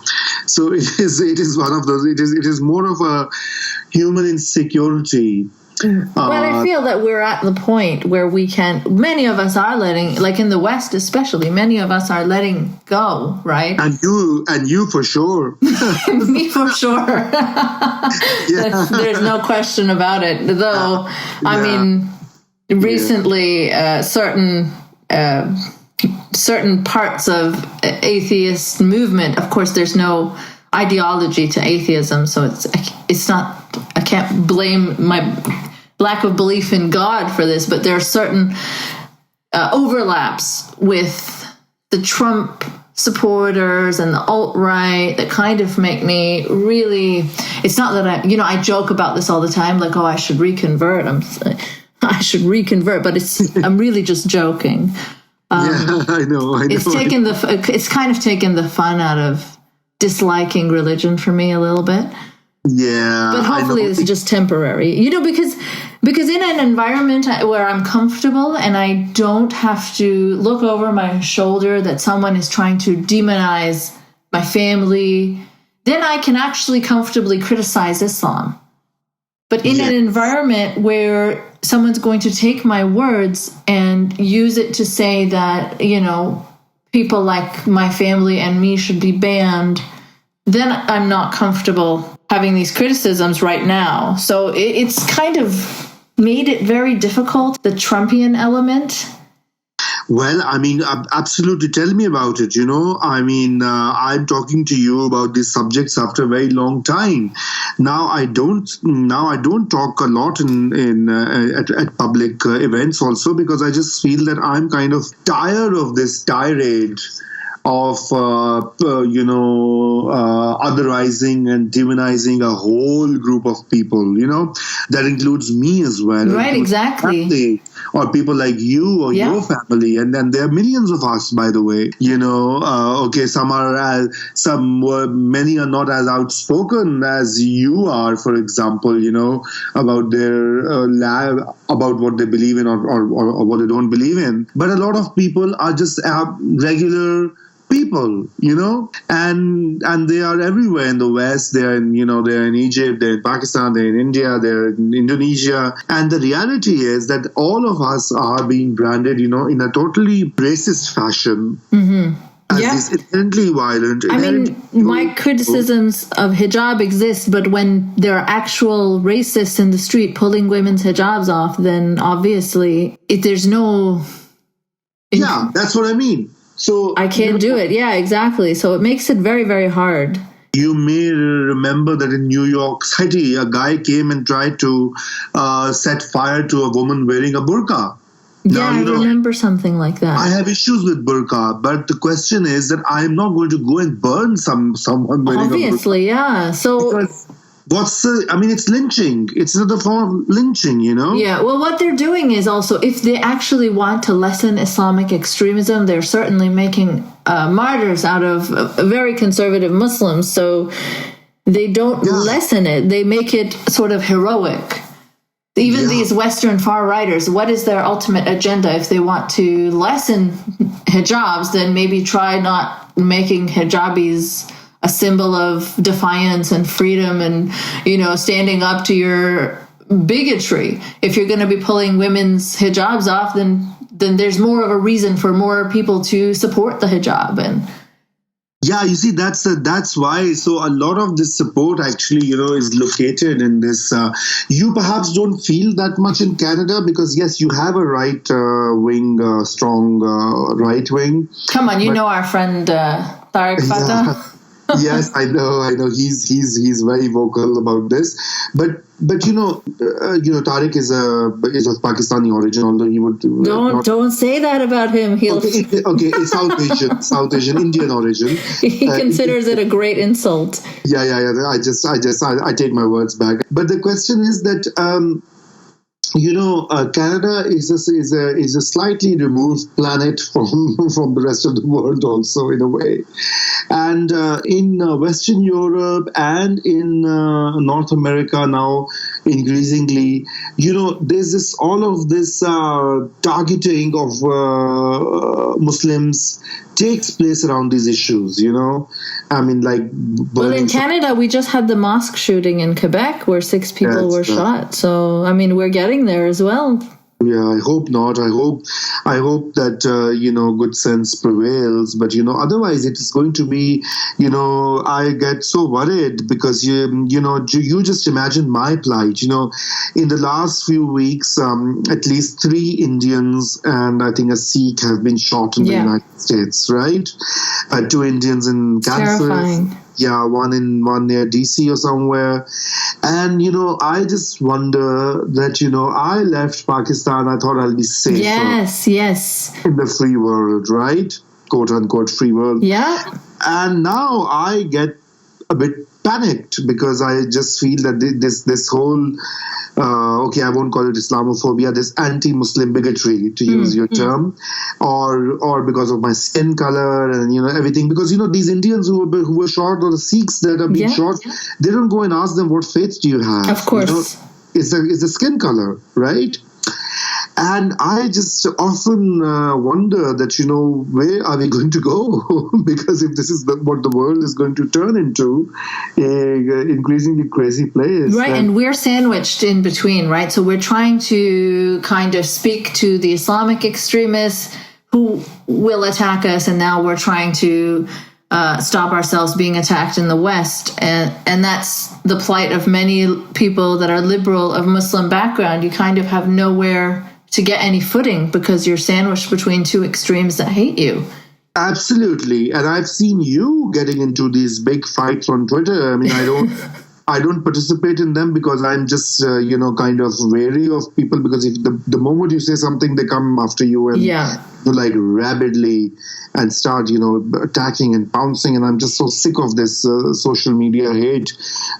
So it is one of those, it is more of a human insecurity. Well, I feel that we're at the point where many of us are letting, like in the West especially, many of us are letting go, right? And you for sure. Me for sure. There's no question about it. Though, I mean, recently certain parts of atheist movement, of course, there's no ideology to atheism, so it's not, I can't blame my lack of belief in God for this, but there are certain overlaps with the Trump supporters and the alt-right that kind of make me really, it's not that I joke about this all the time, like, I should reconvert, I should reconvert, but I'm really just joking. I know. It's kind of taken the fun out of disliking religion for me a little bit. Yeah. But hopefully it's just temporary. Because in an environment where I'm comfortable and I don't have to look over my shoulder that someone is trying to demonize my family, then I can actually comfortably criticize Islam. But in an environment where someone's going to take my words and use it to say that, people like my family and me should be banned, then I'm not comfortable having these criticisms right now. So it's kind of made it very difficult, the Trumpian element. Well, I mean, absolutely. Tell me about it. I mean, I'm talking to you about these subjects after a very long time. Now I don't talk a lot at public events also, because I just feel that I'm kind of tired of this tirade of otherizing and demonizing a whole group of people. That includes me as well. Right, exactly. Or people like you or your family, and then there are millions of us, by the way. Okay, many are not as outspoken as you are, for example. About their about what they believe in or what they don't believe in. But a lot of people are just regular people, and they are everywhere in the West. They're in Egypt, they're in Pakistan, they're in India, they're in Indonesia. And the reality is that all of us are being branded, in a totally racist fashion. Mm-hmm. As these inherently violent. My criticisms of hijab exist, but when there are actual racists in the street pulling women's hijabs off, then obviously there's no... Yeah, that's what I mean. So I can't do it. Yeah, exactly. So it makes it very, very hard. You may remember that in New York City, a guy came and tried to set fire to a woman wearing a burqa. Yeah, I remember something like that. I have issues with burqa, but the question is that I'm not going to go and burn someone wearing a burqa. Obviously, yeah. So... it's lynching. It's another form of lynching, Yeah, well, what they're doing is also, if they actually want to lessen Islamic extremism, they're certainly making martyrs out of very conservative Muslims. So they don't lessen it. They make it sort of heroic. Even these Western far-righters, what is their ultimate agenda? If they want to lessen hijabs, then maybe try not making hijabis a symbol of defiance and freedom and, standing up to your bigotry. If you're going to be pulling women's hijabs off, then there's more of a reason for more people to support the hijab. And yeah, you see, that's why. So a lot of this support actually, is located in this. You perhaps don't feel that much in Canada because, yes, you have a right wing, strong right wing. Come on, our friend Tariq Fatah. Yes, I know. He's very vocal about this, but Tariq is of Pakistani origin, although he would don't say that about him. He'll okay, South Asian, Indian origin. He considers it a great insult. Yeah. I take my words back. But the question is that. Canada is a slightly removed planet from the rest of the world also, in a way. And in Western Europe and in North America now, increasingly, there's all of this targeting of Muslims takes place around these issues, Well, in Canada, we just had the mosque shooting in Quebec where 6 people were shot. So, we're getting there as well. Yeah, I hope not. I hope that, good sense prevails. But, otherwise it is going to be, I get so worried because, you just imagine my plight. In the last few weeks, at least 3 Indians and I think a Sikh have been shot in the United States, right? 2 Indians in Kansas. Terrifying. Yeah, one near DC or somewhere. And, I just wonder that, I left Pakistan. I thought I'll be safe. Yes. In the free world, right? Quote unquote free world. Yeah. And now I get a bit panicked because I just feel that this whole, I won't call it Islamophobia, this anti-Muslim bigotry, to use your term, or because of my skin color and, everything. Because, these Indians who were shot, or the Sikhs that are being shot, they don't go and ask them, what faith do you have? Of course. It's the skin color, right? And I just often wonder that, where are we going to go? Because if this is what the world is going to turn into, an increasingly crazy place. Right, and we're sandwiched in between, right? So we're trying to kind of speak to the Islamic extremists who will attack us, and now we're trying to stop ourselves being attacked in the West. And that's the plight of many people that are liberal of Muslim background. You kind of have nowhere to get any footing because you're sandwiched between two extremes that hate you. Absolutely. And I've seen you getting into these big fights on Twitter. I mean, I don't participate in them because I'm just, kind of wary of people, because if the moment you say something, they come after you and you like rabidly and start, attacking and pouncing. And I'm just so sick of this social media hate.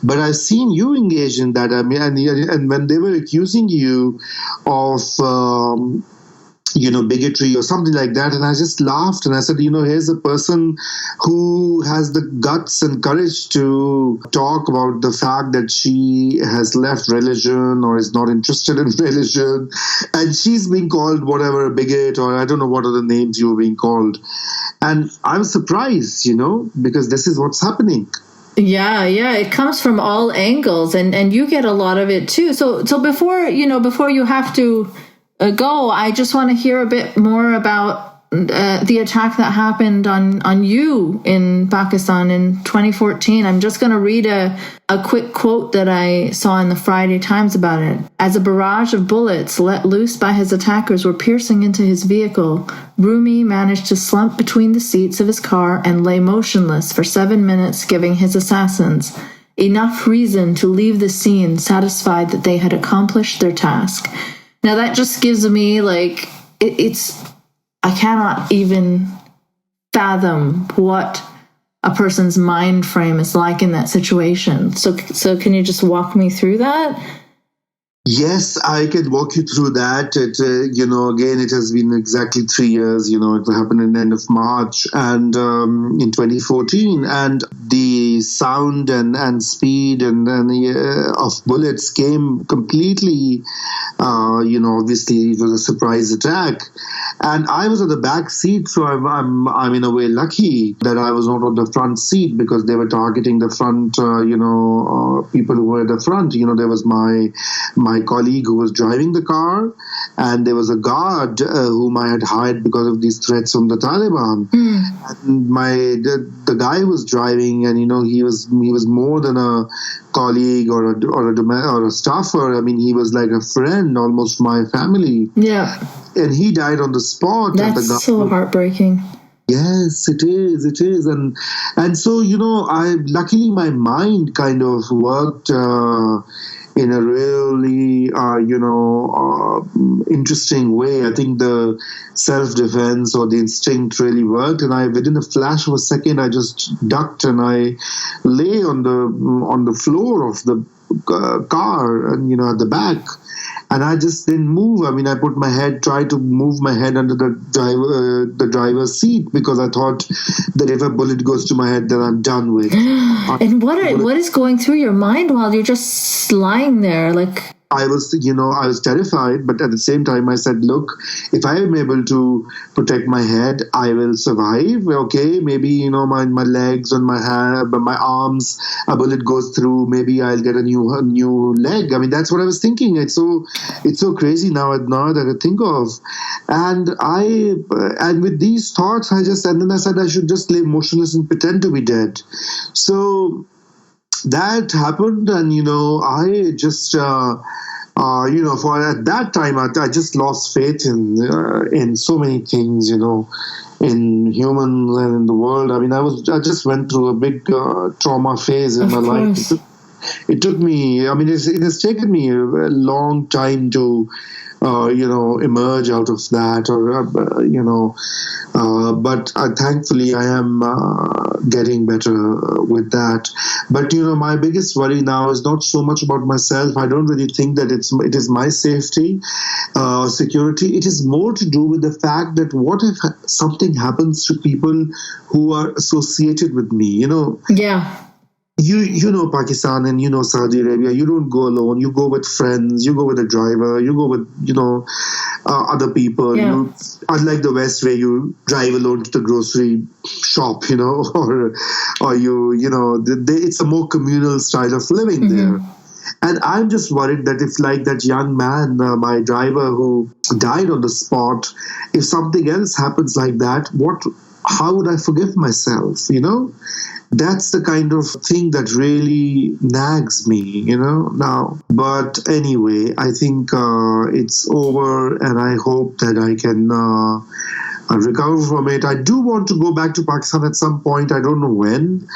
But I've seen you engage in that. I mean, and when they were accusing you of, bigotry or something like that. And I just laughed and I said, here's a person who has the guts and courage to talk about the fact that she has left religion or is not interested in religion. And she's being called whatever, a bigot, or I don't know what other names you were being called. And I'm surprised, because this is what's happening. Yeah, it comes from all angles, and you get a lot of it too. So before you have to go, I just want to hear a bit more about the attack that happened on you in Pakistan in 2014. I'm just going to read a quick quote that I saw in the Friday Times about it. As a barrage of bullets let loose by his attackers were piercing into his vehicle, Rumi managed to slump between the seats of his car and lay motionless for 7 minutes, giving his assassins enough reason to leave the scene, satisfied that they had accomplished their task. Now that just gives me I cannot even fathom what a person's mind frame is like in that situation. So can you just walk me through that? Yes, I can walk you through that. It, again, it has been exactly 3 years. It happened in the end of March and in 2014. And the sound and speed and of bullets came completely, obviously it was a surprise attack. And I was at the back seat, so I'm in a way lucky that I was not on the front seat, because they were targeting the front, people who were at the front. There was my colleague who was driving the car, and there was a guard whom I had hired because of these threats from the Taliban. And the guy who was driving, and he was more than a colleague or a staffer. I mean, he was like a friend, almost my family. Yeah. And he died on the spot. That's so heartbreaking. Yes, it is. And so, luckily my mind kind of worked in a really, interesting way. I think the self-defense or the instinct really worked. And within a flash of a second, I just ducked and I lay on the floor of the car and, at the back. And I just didn't move. I mean, I tried to move my head under the driver's seat, because I thought that if a bullet goes to my head, then I'm done with. And what is going through your mind while you're just lying there? I was terrified, but at the same time, I said, look, if I am able to protect my head, I will survive. Okay, maybe, my legs and my hand, but my arms, a bullet goes through, maybe I'll get a new leg. I mean, that's what I was thinking. It's so crazy now that I think of. And with these thoughts, and then I said I should just lay motionless and pretend to be dead. So that happened, and I just for at that time I just lost faith in so many things, in humans and in the world. I mean, I just went through a big trauma phase in my life. It took me, I mean, it has taken me a long time to emerge out of that, but thankfully I am getting better with that. But my biggest worry now is not so much about myself. I don't really think that it is my safety, security. It is more to do with the fact that what if something happens to people who are associated with me? Yeah. You know Pakistan and Saudi Arabia. You don't go alone. You go with friends. You go with a driver. You go with other people. Yeah. Unlike the West, where you drive alone to the grocery shop, or it's a more communal style of living there. And I'm just worried that if, like that young man, my driver who died on the spot, if something else happens like that, what how would I forgive myself, That's the kind of thing that really nags me, now. But anyway, I think it's over, and I hope that I can recover from it. I do want to go back to Pakistan at some point. I don't know when,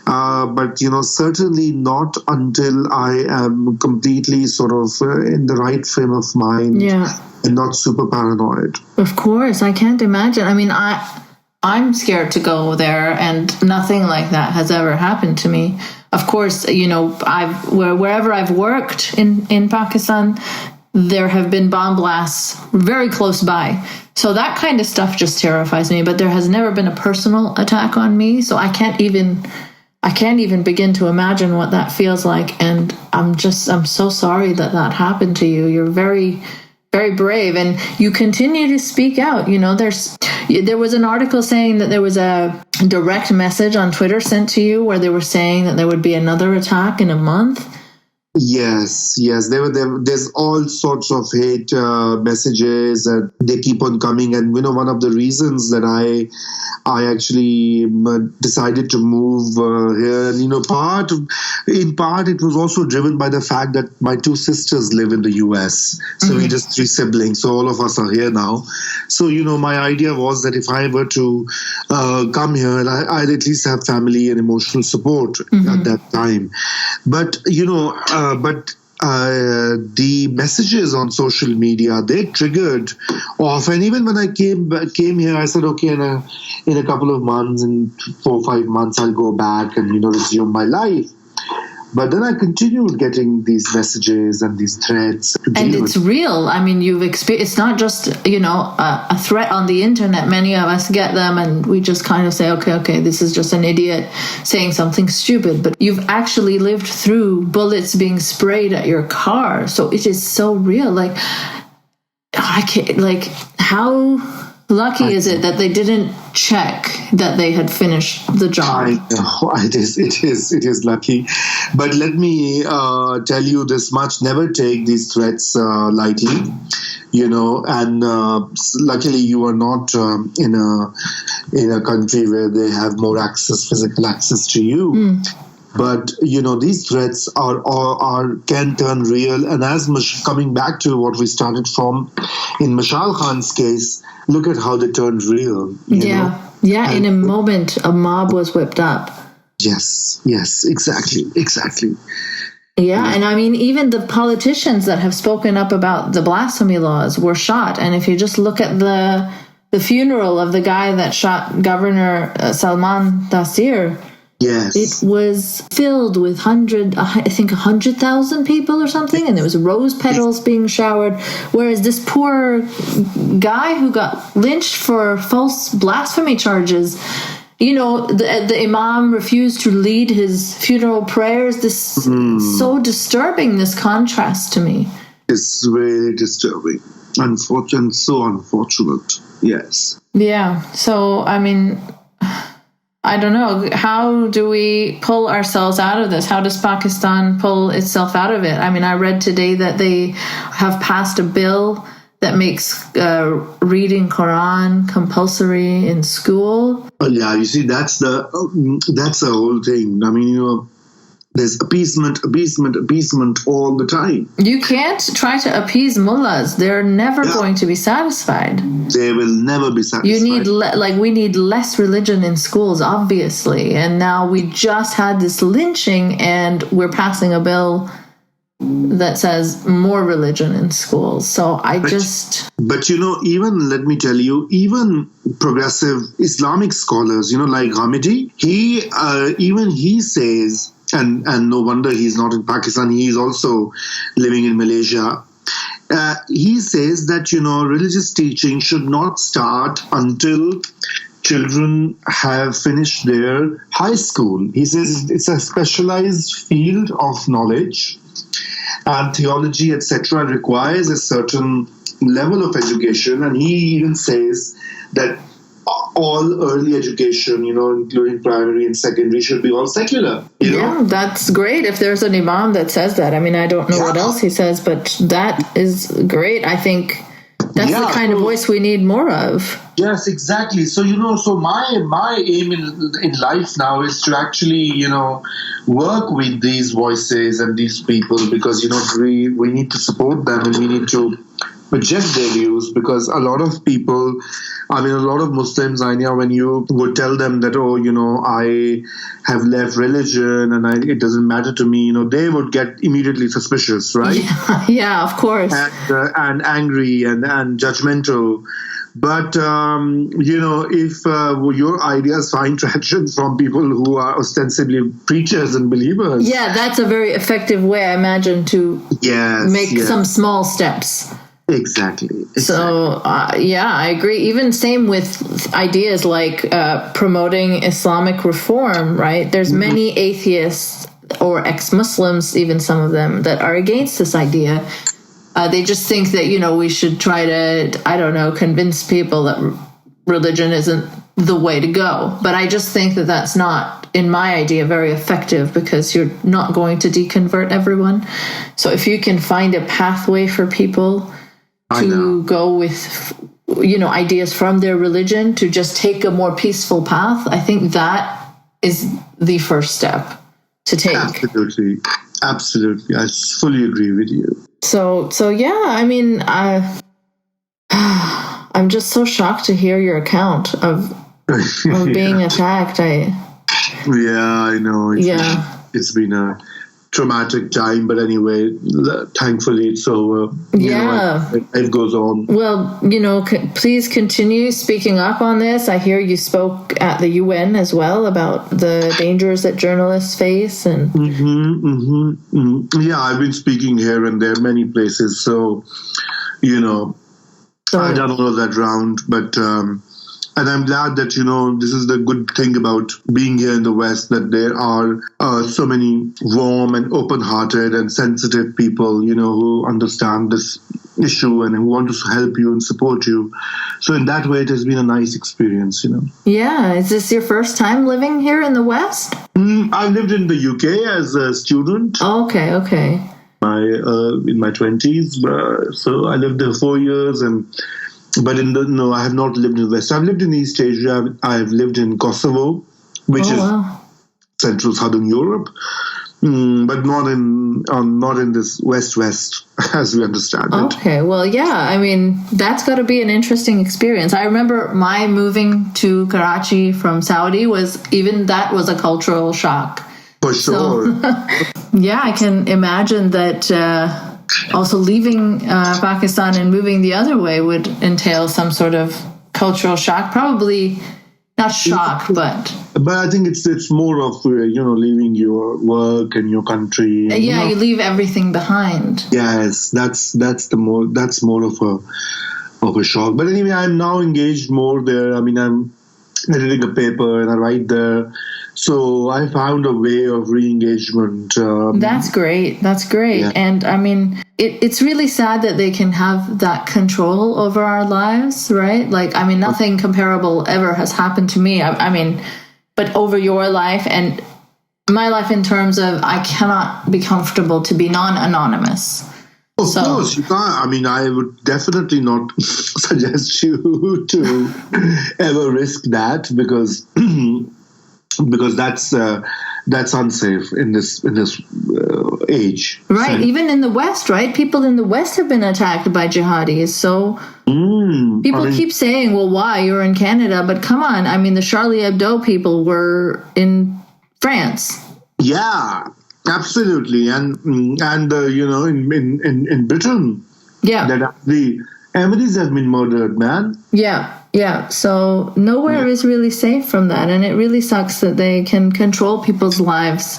but certainly not until I am completely sort of in the right frame of mind and not super paranoid. Of course, I can't imagine. I mean, I'm scared to go there, and nothing like that has ever happened to me. Of course, wherever I've worked in Pakistan, there have been bomb blasts very close by. So that kind of stuff just terrifies me. But there has never been a personal attack on me, so I can't even begin to imagine what that feels like. And I'm so sorry that happened to you. You're very, very brave, and you continue to speak out. There was an article saying that there was a direct message on Twitter sent to you where they were saying that there would be another attack in a month. Yes. There's all sorts of hate messages, and they keep on coming. And one of the reasons that I actually decided to move here, and in part it was also driven by the fact that my two sisters live in the US. So we're just three siblings. So all of us are here now. So my idea was that if I were to come here, I'd at least have family and emotional support at that time. But the messages on social media, they triggered off. And even when I came here, I said, okay, in a couple of months, in 4 or 5 months, I'll go back and resume my life. But then I continued getting these messages and these threats. And it's real. I mean, you've experienced, it's not just, a threat on the internet. Many of us get them and we just kind of say, okay, this is just an idiot saying something stupid. But you've actually lived through bullets being sprayed at your car. So it is so real. How lucky is it that they didn't check that they had finished the job? I know, it is lucky. But let me tell you this much: never take these threats lightly. And luckily you are not in a country where they have more physical access to you. But these threats can turn real, and as much coming back to what we started from in Mashal Khan's case, look at how they turned real. Yeah. In a moment, a mob was whipped up. Yes, exactly. Yeah, and I mean, even the politicians that have spoken up about the blasphemy laws were shot. And if you just look at the funeral of the guy that shot Governor Salman Taseer, yes, it was filled with 100,000 people or something, and there was rose petals being showered. Whereas this poor guy who got lynched for false blasphemy charges, the imam refused to lead his funeral prayers. This so disturbing, this contrast to me. It's really disturbing. Unfortunate, so unfortunate. Yes. Yeah. So, I mean, I don't know. How do we pull ourselves out of this? How does Pakistan pull itself out of it? I mean, I read today that they have passed a bill that makes reading Quran compulsory in school. Yeah, you see, that's the whole thing. I mean, there's appeasement all the time. You can't try to appease mullahs. They're never going to be satisfied. They will never be satisfied. You need we need less religion in schools, obviously. And now we just had this lynching, and we're passing a bill that says more religion in schools. So But even, let me tell you, even progressive Islamic scholars, like Hamidi, he says, and no wonder he's not in Pakistan, he's also living in Malaysia. He says that, religious teaching should not start until children have finished their high school. He says it's a specialized field of knowledge, and theology, etc., requires a certain level of education. And he even says that all early education, including primary and secondary, should be all secular. Yeah, that's great if there's an imam that says that. I mean, I don't know what else he says, but that is great. I think That's the kind of voice we need more of. Yes, exactly. So, so my aim in life now is to actually, work with these voices and these people, because, we need to support them and we need to project their views, because a lot of people, a lot of Muslims, Anya, when you would tell them that, I have left religion and it doesn't matter to me, they would get immediately suspicious, right? Yeah, of course. And angry and judgmental. But, if your ideas find traction from people who are ostensibly preachers and believers. Yeah, that's a very effective way, I imagine, to make some small steps. Exactly. So, I agree. Even same with ideas like promoting Islamic reform, right? There's many atheists or ex-Muslims, even some of them, that are against this idea. They just think that, we should try to, convince people that religion isn't the way to go. But I just think that that's not, in my idea, very effective, because you're not going to deconvert everyone. So if you can find a pathway for people to go with, ideas from their religion to just take a more peaceful path, I think that is the first step to take. Absolutely. I fully agree with you. So yeah, I'm just so shocked to hear your account of being attacked. I know. It's been a traumatic time, but anyway, thankfully it's over. Life goes on. Well, please continue speaking up on this. I hear you spoke at the UN as well about the dangers that journalists face, and yeah, I've been speaking here and there, many places. So, I done all of that round, but. And I'm glad that, this is the good thing about being here in the West, that there are so many warm and open-hearted and sensitive people, who understand this issue and who want to help you and support you. So in that way, it has been a nice experience, Yeah. Is this your first time living here in the West? I lived in the UK as a student. Okay. In my 20s. So I lived there 4 years But I have not lived in the West. I've lived in East Asia. I've lived in Kosovo, which is Central Southern Europe, but not in this West as we understand it. Okay, well, yeah. That's got to be an interesting experience. I remember my moving to Karachi from Saudi was a cultural shock. For sure. Yeah, I can imagine that. Also, leaving Pakistan and moving the other way would entail some sort of cultural shock. Probably not shock, but I think it's more of leaving your work and your country. Yeah, you leave everything behind. Yes, that's more of a shock. But anyway, I'm now engaged more there. I'm editing a paper and I write there. So I found a way of re-engagement. That's great. Yeah. And it's really sad that they can have that control over our lives, right? Nothing comparable ever has happened to me. But over your life and my life, in terms of I cannot be comfortable to be non-anonymous. Of course, you can't. I would definitely not suggest you to ever risk that, because that's unsafe in this age. Right, so, even in the West, right? People in the West have been attacked by jihadis. So people keep saying, "Well, why? You're in Canada." But come on, the Charlie Hebdo people were in France. Yeah, absolutely, and in Britain, that the Ahmadis have been murdered, man. Yeah, so nowhere is really safe from that, and it really sucks that they can control people's lives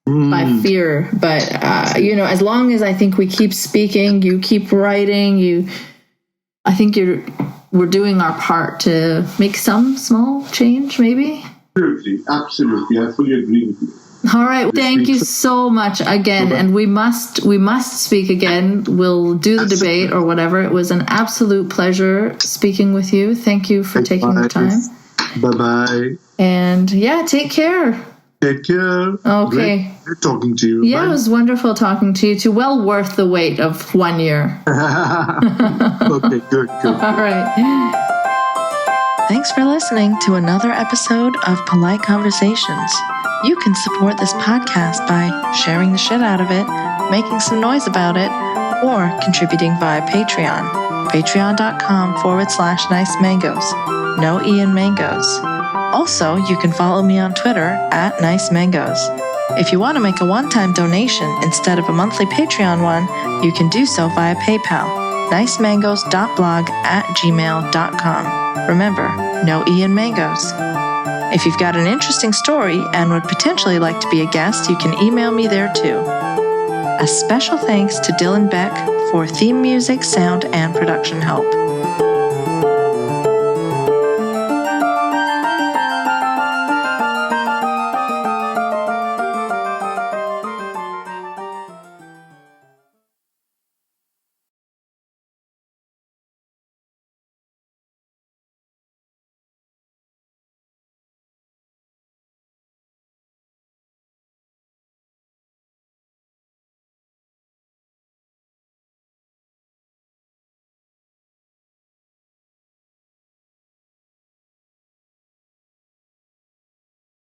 by fear. But as long as I think we keep speaking, you keep writing, I think we're doing our part to make some small change, maybe. Absolutely, I fully agree with you. All right. Thank you so much again. And we must speak again. We'll do the debate or whatever. It was an absolute pleasure speaking with you. Thank you for taking the time. Bye-bye. And take care. Take care. Okay. Great talking to you. Yeah, Bye. it was wonderful talking to you too. Well worth the wait of 1 year. Okay, good. All right. Thanks for listening to another episode of Polite Conversations. You can support this podcast by sharing the shit out of it, making some noise about it, or contributing via Patreon. Patreon.com/nice mangoes. No E in mangoes. Also, you can follow me on Twitter @nice mangoes. If you want to make a one-time donation instead of a monthly Patreon one, you can do so via PayPal. nicemangoes.blog@gmail.com. Remember, no E in mangoes. If you've got an interesting story and would potentially like to be a guest, you can email me there too. A special thanks to Dylan Beck for theme music, sound, and production help.